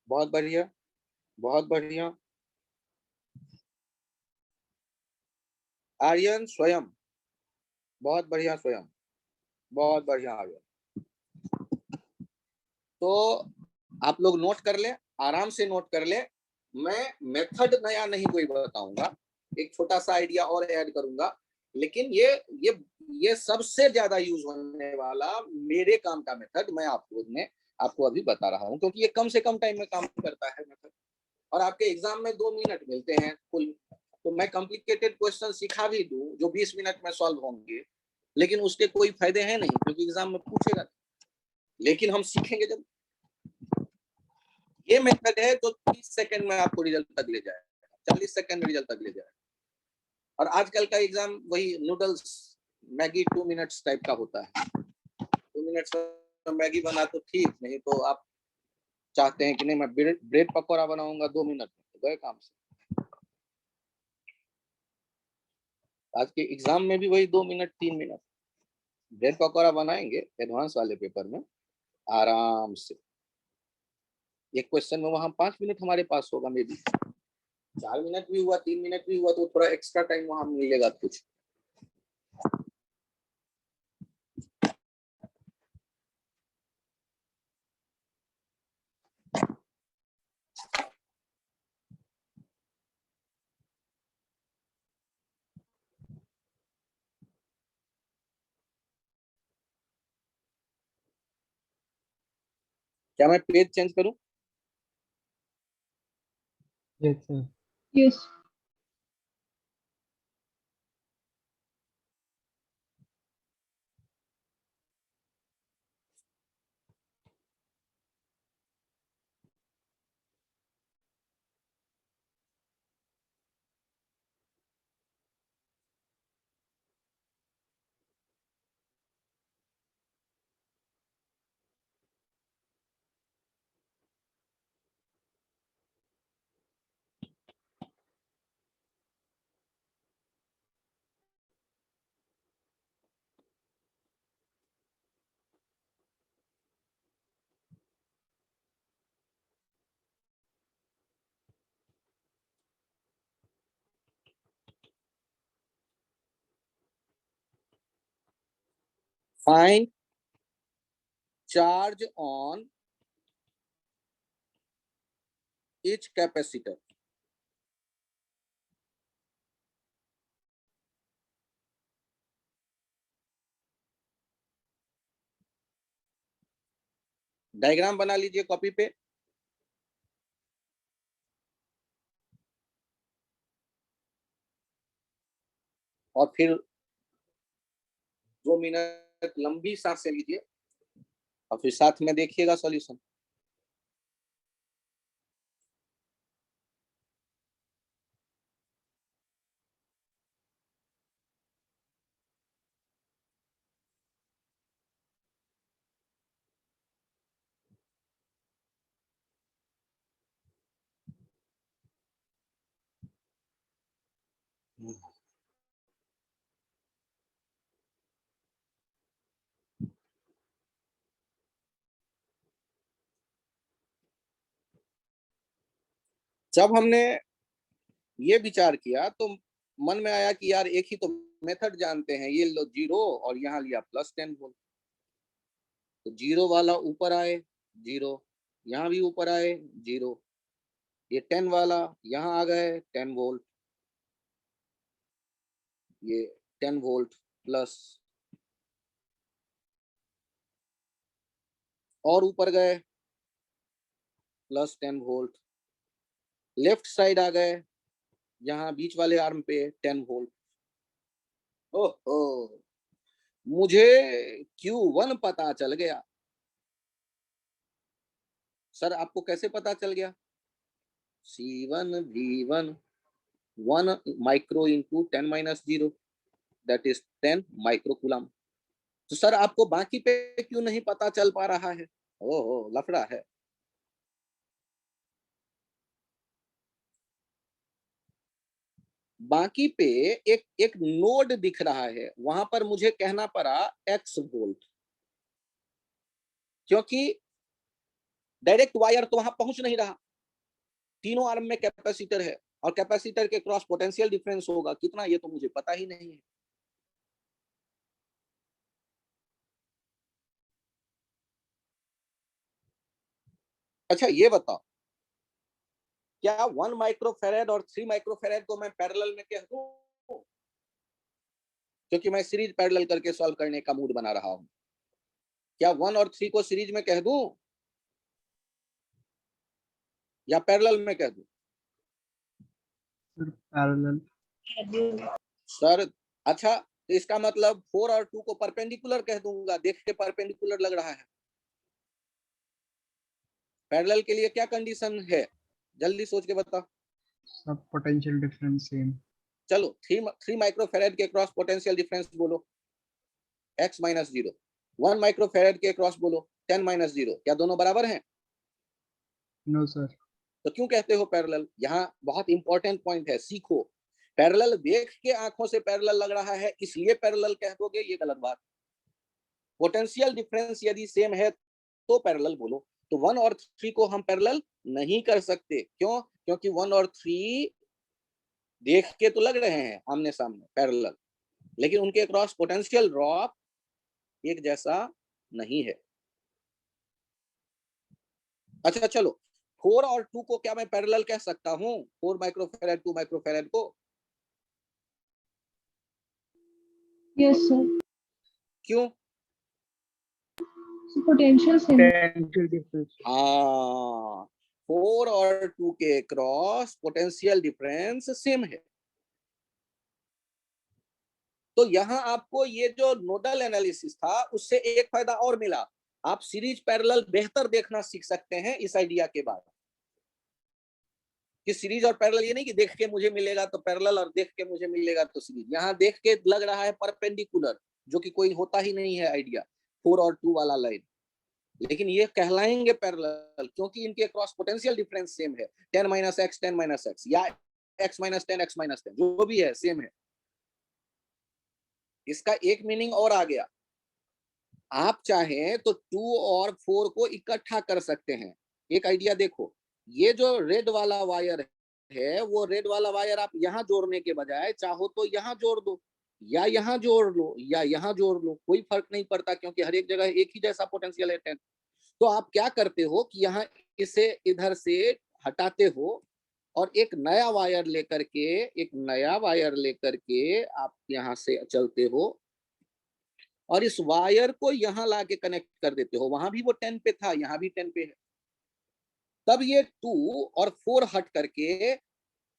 बहुत बढ़िया, बहुत बढ़िया। आर्यन, स्वयं, बहुत बढ़िया, स्वयं, बहुत बढ़िया आर्यन। तो आप लोग नोट कर ले, आराम से नोट कर ले। मैं मेथड नया नहीं कोई बताऊंगा, एक छोटा सा आइडिया और ऐड करूंगा, लेकिन ये सबसे ज्यादा यूज होने वाला मेरे काम का मेथड मैं आपको अभी बता रहा हूं, क्योंकि ये कम से कम टाइम में काम करता है मेथड, और आपके एग्जाम में 2 मिनट मिलते हैं कुल। तो मैं कॉम्प्लिकेटेड क्वेश्चन सिखा भी दूं जो 20 मिनट में सॉल्व होंगे, लेकिन उसके कोई फायदे हैं नहीं, क्योंकि एग्जाम में पूछेगा। लेकिन हम सीखेंगे जब। ये मेथड है जो 30 सेकंड में आपको रिजल्ट तक ले जाएगा, 40 सेकंड में रिजल्ट तक ले जाएगा। और आजकल का एग्जाम वही नूडल्स मैगी 2 मिनट्स टाइप का होता है। 2 मिनट्स में मैगी बना तो ठीक, नहीं तो आप चाहते हैं कि नहीं मैं ब्रेड पकौड़ा बनाऊंगा 2 मिनट में, तो गए काम से। आज के एग्जाम में भी वही 2 मिनट 3 मिनट ब्रेड पकौड़ा बनाएंगे एडवांस वाले पेपर में आराम से। एक क्वेश्चन में वहां 5 मिनट हमारे पास होगा, मे बी 4 मिनट भी हुआ, 3 मिनट भी हुआ, तो थोड़ा एक्स्ट्रा टाइम वहां मिलेगा कुछ। क्या मैं पेज चेंज करूं? Yes, sir. Yes. Find charge on each capacitor. Diagram बना लीजिए कॉपी पे। और फिर 2 मिनट लंबी सांसें लीजिए और फिर साथ में देखिएगा सॉल्यूशन। जब हमने ये विचार किया तो मन में आया कि यार एक ही तो मेथड जानते हैं, ये लो 0 और यहाँ लिया +10 वोल्ट, तो 0 वाला ऊपर आए 0, यहाँ भी ऊपर आए 0, ये 10 वाला यहाँ आ गए 10 वोल्ट, ये 10 वोल्ट प्लस, और ऊपर गए +10 वोल्ट, लेफ्ट साइड आ गए, यहाँ बीच वाले आर्म पे 10 वोल्ट। ओहो, मुझे Q1 पता चल गया। सर आपको कैसे पता चल गया? C1 V1 1 micro into 10-0, that is 10 microcoulomb. तो सर आपको बाकी पे क्यों नहीं पता चल पा रहा है? ओहो, लफड़ा है। बाकी पे एक नोड दिख रहा है, वहां पर मुझे कहना पड़ा X वोल्ट, क्योंकि डायरेक्ट वायर तो वहां पहुंच नहीं रहा, तीनों आर्म में कैपेसिटर है और कैपेसिटर के क्रॉस पोटेंशियल डिफरेंस होगा कितना, ये तो मुझे पता ही नहीं है। अच्छा ये बताओ, क्या 1 माइक्रोफेरेड और 3 माइक्रोफेरेड को मैं पैरेलल में कह दूं, क्योंकि मैं सीरीज पैरेलल करके सॉल्व करने का मूड बना रहा हूं? क्या 1 और 3 को सीरीज में कह दूं या पैरेलल में कह दूं? Sir, parallel. सर अच्छा, तो इसका मतलब 4 और 2 को परपेंडिकुलर कह दूंगा, देख के परपेंडिकुलर लग रहा है। पैरेलल के लिए क्या कंडीशन है, जल्दी सोच के बताओ। Sub potential difference same. चलो 3 माइक्रोफेरेड के क्रॉस पोटेंशियल डिफरेंस बोलो X-0, 1 माइक्रोफेरेड के क्रॉस बोलो 10-0, क्या दोनों बराबर हैं? No, sir. तो क्यों कहते हो पैरेलल? यहाँ बहुत इंपॉर्टेंट पॉइंट है, सीखो। पैरेलल देख के आंखों से पैरेलल लग रहा है इसलिए पैरेलल कह दोगे, ये गलत बात। पोटेंशियल डिफरेंस यदि सेम है तो पैरेलल बोलो। तो 1 और 3 को हम पैरेलल नहीं कर सकते, क्यों? क्योंकि 1 और 3 देख के तो लग रहे हैं आमने सामने पैरेलल, लेकिन उनके क्रॉस पोटेंशियल ड्रॉप एक जैसा नहीं है। अच्छा चलो, 4 और 2 को क्या मैं पैरेलल कह सकता हूं? 4 माइक्रोफेरेड 2 माइक्रोफेरेड को? Yes, sir. क्यों? पोटेंशियल सेम है। Potential difference. हाँ, 4 और 2 के क्रॉस पोटेंशियल डिफरेंस सेम है। तो यहाँ आपको ये जो नोडल एनालिसिस था उससे एक फायदा और मिला, आप सीरीज पैरेलल बेहतर देखना सीख सकते हैं इस आइडिया के बाद। कि सीरीज और पैरेलल ये नहीं कि देख के मुझे मिलेगा तो पैरेलल और देख के मुझे मिलेगा तो सीरीज, यहाँ देख के लग रहा है परपेंडिकुलर, जो कि कोई होता ही नहीं है आइडिया 4 और 2 वाला लाइन, लेकिन ये कहलाएंगे पैरेलल क्योंकि इनके क्रॉस पोटेंशियल डिफरेंस सेम है, 10 - x 10 - x या x - 10 x - 10 जो भी है सेम है। इसका एक मीनिंग और आ गया, आप चाहें तो 2 और 4 को इकट्ठा कर सकते हैं। एक आइडिया देखो, ये जो रेड वाला वायर है वो रेड वाला वायर आप यहाँ जोड़ने के बजाय चाहो तो यहाँ जोड़ दो या यहाँ जोड़ लो या यहाँ जोड़ लो, कोई फर्क नहीं पड़ता क्योंकि हर एक जगह एक ही जैसा पोटेंशियल है 10। तो आप क्या करते हो कि यहाँ इसे इधर से हटाते हो और एक नया वायर लेकर के आप यहाँ से चलते हो और इस वायर को यहाँ लाके कनेक्ट कर देते हो, वहां भी वो 10 पे था, यहाँ भी 10 पे है। तब ये 2 और 4 हट करके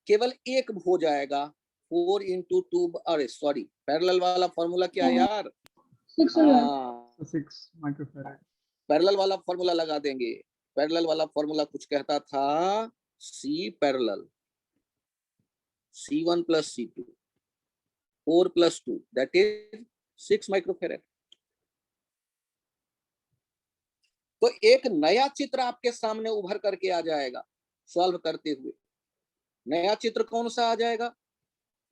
केवल एक हो जाएगा, 4 × 2, अरे सॉरी पैरेलल वाला फॉर्मूला क्या है यार, 6 हाँ 6 माइक्रोफैराड। पैरेलल वाला फॉर्मूला लगा देंगे। पैरेलल वाला फॉर्मूला कुछ कहता था C parallel C1 + C2 4 + 2 that is 6 microfarad. तो एक नया चित्र आपके सामने उभर करके आ जाएगा सॉल्व करते हुए। नया चित्र कौन सा आ जाएगा,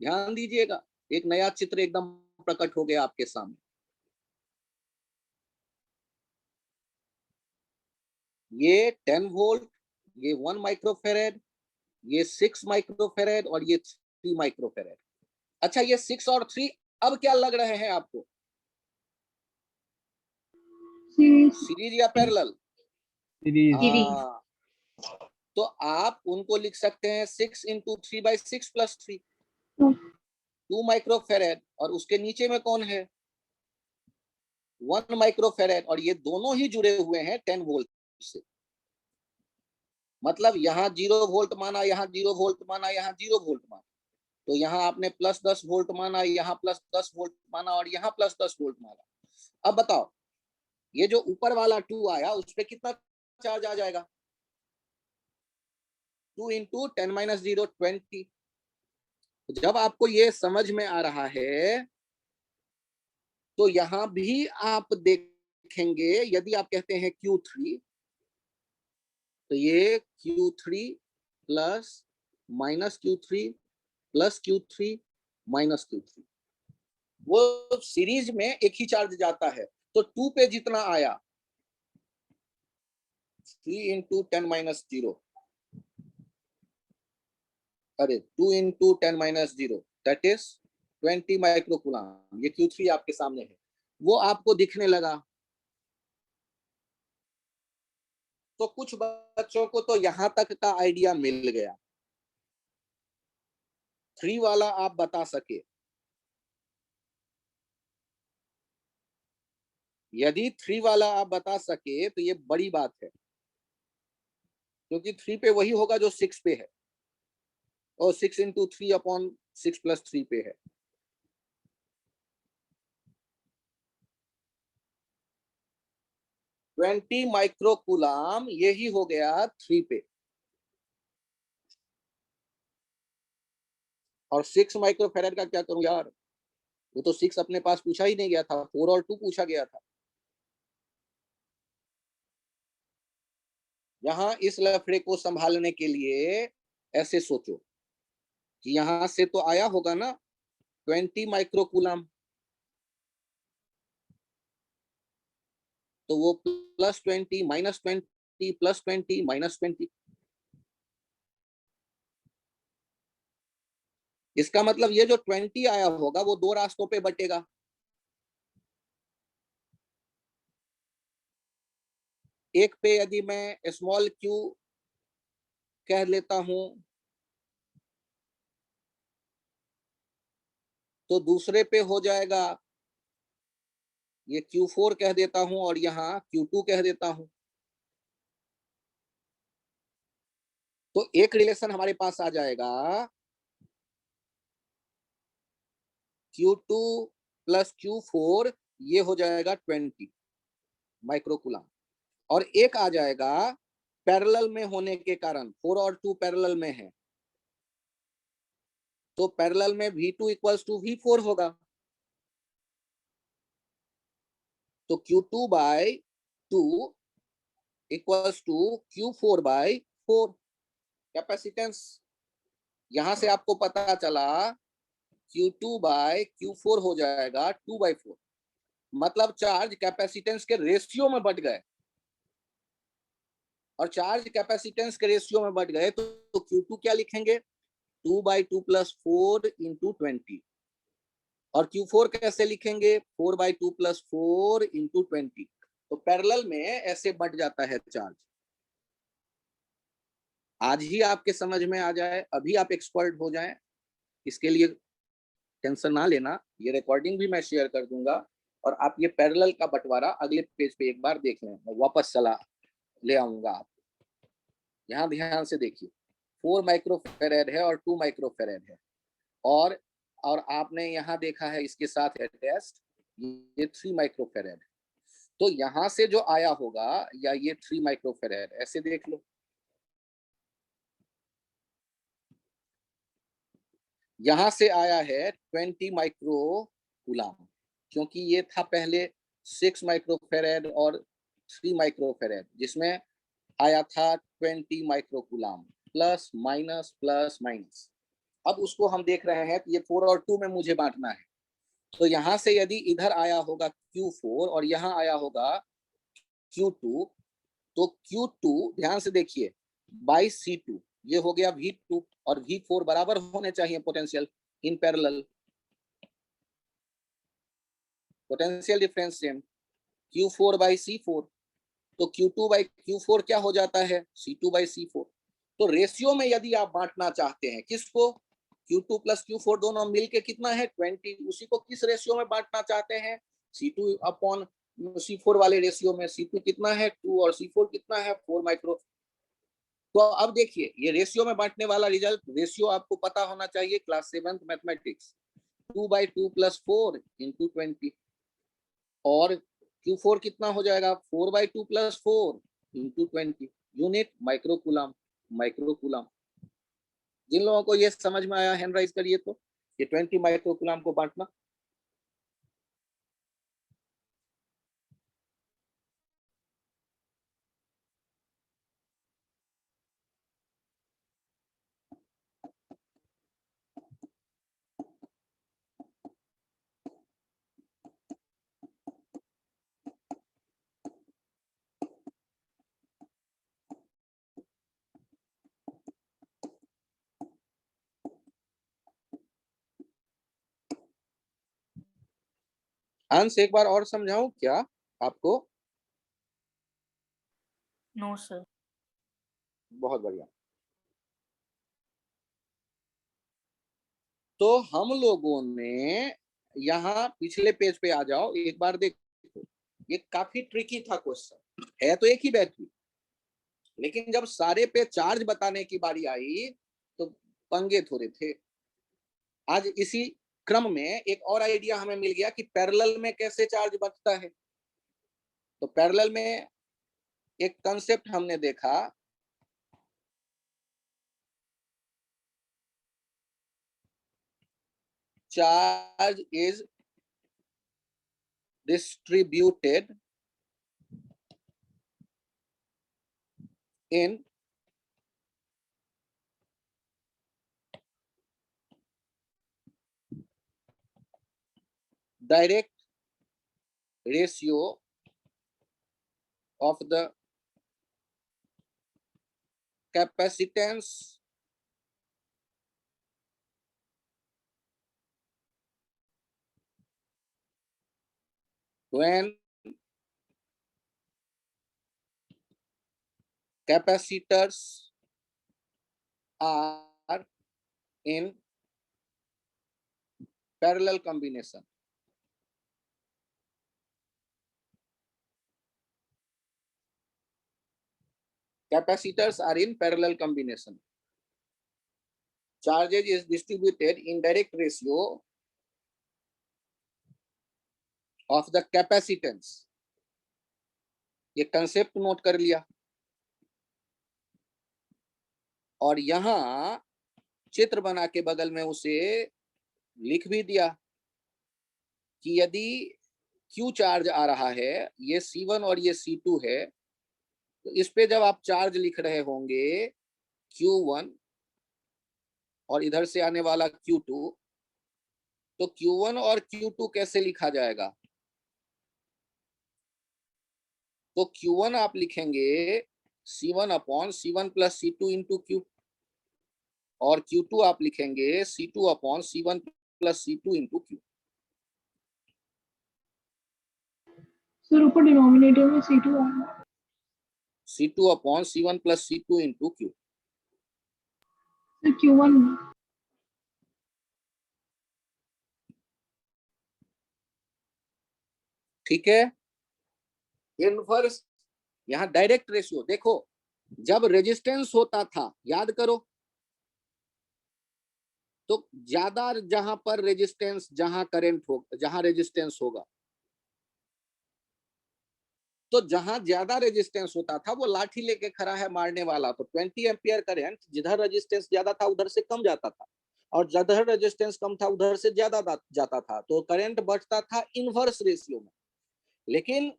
ध्यान दीजिएगा, एक नया चित्र एकदम प्रकट हो गया आपके सामने। ये 10 वोल्ट, ये 1 माइक्रोफैराड, ये 6 माइक्रोफैराड और ये 3 माइक्रोफैराड। अच्छा, ये 6 और 3 अब क्या लग रहे हैं आपको, सीरीज या पैरेलल? सीरीज। हाँ, तो आप उनको लिख सकते हैं 6 × 3/6 + 3 2 माइक्रोफैराड, और उसके नीचे में कौन है 1 माइक्रोफैराड, और ये दोनों ही जुड़े हुए हैं 10 वोल्ट से। मतलब यहाँ 0 वोल्ट माना, यहाँ 0 वोल्ट माना, यहाँ 0 वोल्ट माना, तो यहाँ आपने +10 वोल्ट माना, यहाँ +10 वोल्ट माना और यहाँ +10 वोल्ट माना। अब बताओ ये जो ऊपर वाला 2 आया उस पर कितना चार्ज आ जाएगा, 2 × 10 - 0 20। जब आपको ये समझ में आ रहा है तो यहां भी आप देखेंगे, यदि आप कहते हैं Q3 तो ये Q3 + -Q3 + Q3 - Q3, वो सीरीज में एक ही चार्ज जाता है। तो 2 पे जितना आया 3 × 10 - 0, अरे 2 × 10 - 0 दैट इज 20 माइक्रोकूलम। ये Q3 आपके सामने है, वो आपको दिखने लगा। तो कुछ बच्चों को तो यहां तक का आइडिया मिल गया, 3 वाला आप बता सके। यदि 3 वाला आप बता सके तो ये बड़ी बात है, क्योंकि 3 पे वही होगा जो 6 पे है, और 6 × 3/6 + 3 पे है। ट्वेंटी माइक्रोकूलम यही हो गया 3 पे, और 6 माइक्रोफैराड का क्या करूं यार, वो तो 6 अपने पास पूछा ही नहीं गया था, 4 और 2 पूछा गया था। यहाँ इस लफड़े को संभालने के लिए ऐसे सोचो कि यहां से तो आया होगा ना 20 माइक्रोकूलम, तो वो +20 - 20 +20 - 20, इसका मतलब ये जो 20 आया होगा वो 2 रास्तों पे बटेगा। एक पे यदि मैं स्मॉल q कह लेता हूं तो दूसरे पे हो जाएगा ये Q4 कह देता हूं और यहाँ Q2 कह देता हूं। तो एक रिलेशन हमारे पास आ जाएगा Q2 प्लस Q4, ये हो जाएगा 20 माइक्रोकुलम। और एक आ जाएगा पैरेलल में होने के कारण, 4 और 2 पैरेलल में है, तो पैरेलल में V2 इक्वल्स टू V4 होगा। तो Q2 by 2 equals to Q4 by 4 capacitance. यहां से आपको पता चला Q2 बाय Q4 हो जाएगा 2/4, मतलब चार्ज कैपेसिटेंस के रेशियो में बढ़ गए, और चार्ज कैपेसिटेंस के रेशियो में बढ़ गए तो Q2 क्या लिखेंगे, 2/2 प्लस 4 इंटू 20, और Q4 कैसे लिखेंगे, 4/2 प्लस 4 इंटू 20। तो पैरेलल में ऐसे बढ़ जाता है चार्ज। आज ही आपके समझ में आ जाए, अभी आप एक्सपर्ट हो जाएं, इसके लिए टेंशन ना लेना, ये रिकॉर्डिंग भी मैं शेयर कर दूंगा, और आप ये पैरेलल का बंटवारा अगले पेज पे एक बार देख लें, मैं वापस चला ले आऊंगा आप। यहाँ ध्यान से देखिए, 4 माइक्रोफेरेड है और 2 माइक्रोफेरेड है, और आपने यहाँ देखा है इसके साथ है टेस्ट, ये 3 माइक्रोफेरेड। तो यहाँ से जो आया होगा, या ये 3 माइक्रोफेरेड, ऐसे देख लो, यहां से आया है 20 माइक्रोकुलम, क्योंकि ये था पहले 6 माइक्रोफेरेड और 3 माइक्रोफेरेड, जिसमें आया था 20 microcoulomb, plus minus plus minus. अब उसको हम देख रहे हैं कि ये 4 और 2 में मुझे बांटना है, तो यहां से यदि इधर आया होगा Q4 और यहाँ आया होगा Q2, तो Q2 ध्यान से देखिए बाई C2, ये हो गया V2, और V4 बराबर होने चाहिए potential in parallel, potential difference same, Q4 by C4, तो Q2 बाई Q4 क्या हो जाता है, C2 बाई C4। तो रेशियो में यदि आप बांटना चाहते हैं किसको, Q2 प्लस Q4 दोनों मिलके कितना है 20, उसी को किस रेशियो में बांटना चाहते हैं, C2 अपॉन C4 वाले रेशियो में। C2 कितना है 2 और C4 कितना है 4 माइक्रो। तो अब देखिए ये रेशियो में बांटने वाला रिजल्ट, रेशियो आपको पता होना चाहिए class 7th mathematics, 2/2 plus 4 into 20, और Q4 कितना हो जाएगा 4/2 plus 4 into 20, unit microcoulomb, microcoulomb. जिन लोगों को ये समझ में आया हैंड राइज करिए, तो ये 20 माइक्रोकुलम को बांटना। अंश एक बार और समझाऊं क्या आपको, नो सर। बहुत बढ़िया। तो हम लोगों ने यहाँ पिछले पेज पे आ जाओ एक बार देखो, ये काफी ट्रिकी था क्वेश्चन, है तो एक ही बैटरी, लेकिन जब सारे पे चार्ज बताने की बारी आई तो पंगे थोड़े थे। आज इसी क्रम में एक और आइडिया हमें मिल गया कि पैरेलल में कैसे चार्ज बचता है। तो पैरेलल में एक कंसेप्ट हमने देखा, charge is distributed in direct ratio of the capacitance when capacitors are in parallel combination. capacitors are in parallel combination. Charges is distributed in direct ratio of the capacitance. ये कंसेप्ट नोट कर लिया। और यहां चित्र बना के बगल में उसे लिख भी दिया कि यदि Q चार्ज आ रहा है, ये C1 और ये C2 है, तो इस पे जब आप चार्ज लिख रहे होंगे Q1 और इधर से आने वाला Q2, तो Q1 और Q2 कैसे लिखा जाएगा? तो Q1 आप लिखेंगे C1 upon C1 plus C2 into Q, और Q2 आप लिखेंगे C2 upon C1 plus C2 into Q। Sir ऊपर डिनोमिनेटर में C2 आएगा। C2 upon C1 plus C2 into Q। Sir Q1 में। ठीक है। इनवर्स, यहाँ डायरेक्ट रेशियो देखो, जब रेजिस्टेंस होता था, याद करो, तो ज्यादा जहां पर रेजिस्टेंस, जहां करंट हो, जहां रेजिस्टेंस होगा, तो जहां ज्यादा रेजिस्टेंस होता था वो लाठी लेके खड़ा है मारने वाला, तो 20 एम्पियर करंट जिधर रेजिस्टेंस ज्यादा था उधर से कम जाता था, और जिधर रेजिस्टेंस कम था उधर से ज्यादा जाता था, तो करंट बढ़ता था इनवर्स रेशियो में। लेकिन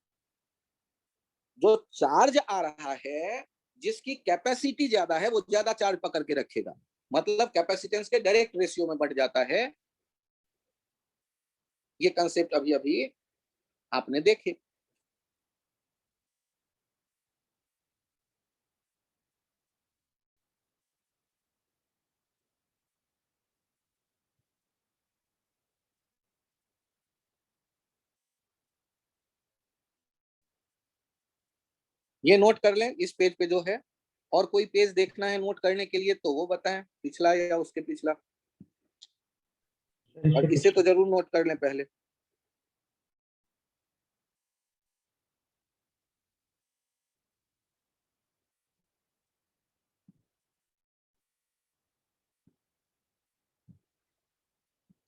जो चार्ज आ रहा है, जिसकी कैपेसिटी ज्यादा है, वो ज्यादा चार्ज पकड़ के रखेगा, मतलब कैपेसिटेंस के डायरेक्ट रेशियो में बढ़ जाता है। ये कंसेप्ट अभी अभी आपने देखे। ये नोट कर लें इस पेज पे जो है, और कोई पेज देखना है नोट करने के लिए तो वो बताएं, पिछला या उसके पिछला, और इसे तो जरूर नोट कर लें पहले।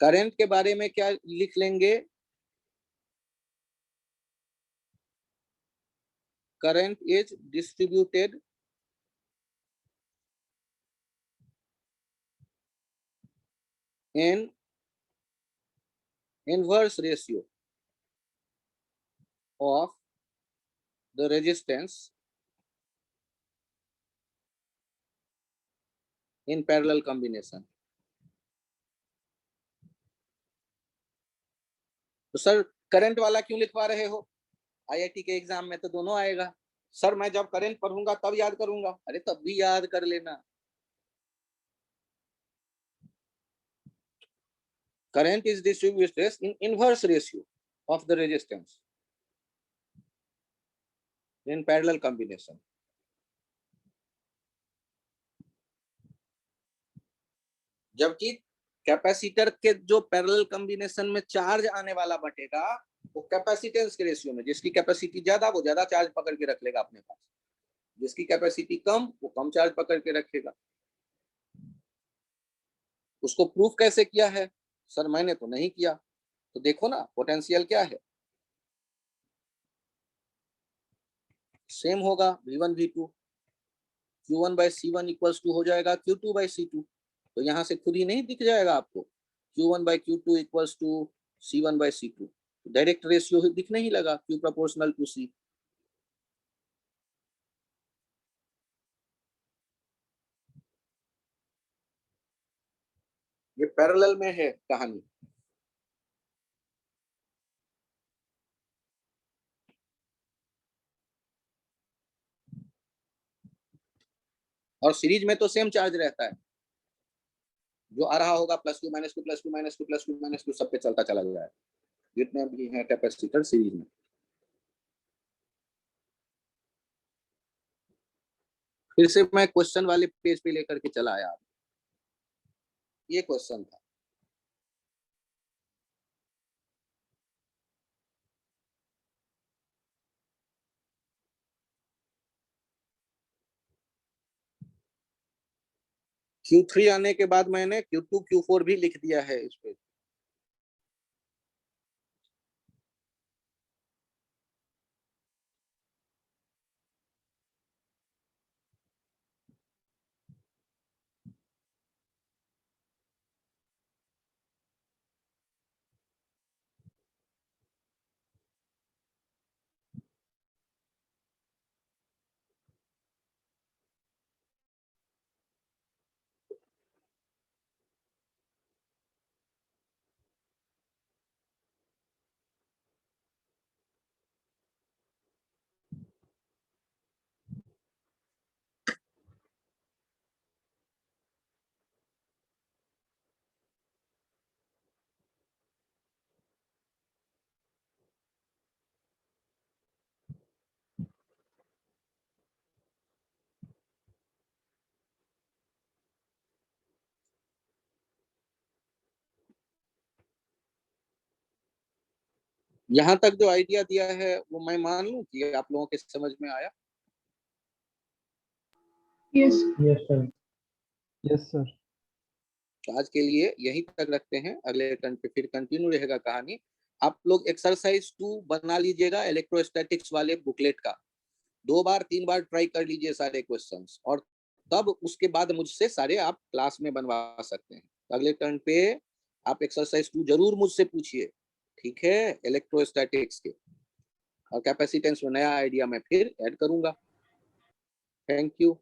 करंट के बारे में क्या लिख लेंगे? Current is distributed in inverse ratio of the resistance in parallel combination। तो सर करंट वाला क्यों लिखवा रहे हो? आईआईटी के एग्जाम में तो दोनों आएगा। सर मैं जब करंट पढ़ूंगा तब याद करूंगा, अरे तब भी याद कर लेना। Current is distributed in inverse ratio of the resistance in parallel combination। जबकि कैपेसिटर के जो पैरेलल कॉम्बिनेशन में चार्ज आने वाला बटेगा, वो कैपेसिटेंस के रेशियो में, जिसकी कैपेसिटी ज्यादा वो ज्यादा चार्ज पकड़ के रख लेगा अपने पास, जिसकी कैपेसिटी कम वो कम चार्ज पकड़ के रखेगा। उसको प्रूफ कैसे किया है? सर मैंने तो नहीं किया। तो देखो ना पोटेंशियल क्या है, सेम होगा V1 V2, Q1 by C1 equals to हो जाएगा Q2 बाई C2। तो यहाँ से खुद ही नहीं दिख जाएगा आपको, Q1 by Q2 equals to C1 by C2, direct ratio दिखने ही लगा, Q प्रोपोर्शनल टू C। ये पैरेलल में है कहानी। और सीरीज में तो सेम चार्ज रहता है, जो आ रहा होगा plus two minus two plus two minus two plus two minus two सब पे चलता चला जाएगा, जितने भी हैं कैपेसिटर सीरीज में। फिर से मैं क्वेश्चन वाले पेज पे लेकर के चला आया। ये क्वेश्चन था, Q3 आने के बाद मैंने Q2 Q4 भी लिख दिया है इस पे। यहाँ तक जो आइडिया दिया है वो मैं मान लूं कि आप लोगों के समझ में आया। Yes yes sir. Yes sir. तो आज के लिए यहीं तक रखते हैं, अगले टर्न पे फिर कंटिन्यू रहेगा कहानी। आप लोग एक्सरसाइज 2 बना लीजिएगा इलेक्ट्रोस्टैटिक्स वाले बुकलेट का, 2 बार 3 बार ट्राई कर लीजिए सारे क्वेश्चंस, और तब उसके बाद मुझसे सारे आप क्लास में बनवा सकते हैं। अगले टर्न पे आप एक्सरसाइज 2 जरूर मुझसे पूछिए, ठीक है, इलेक्ट्रोस्टैटिक्स के। और कैपेसिटेंस में नया आइडिया मैं फिर ऐड करूंगा। Thank you.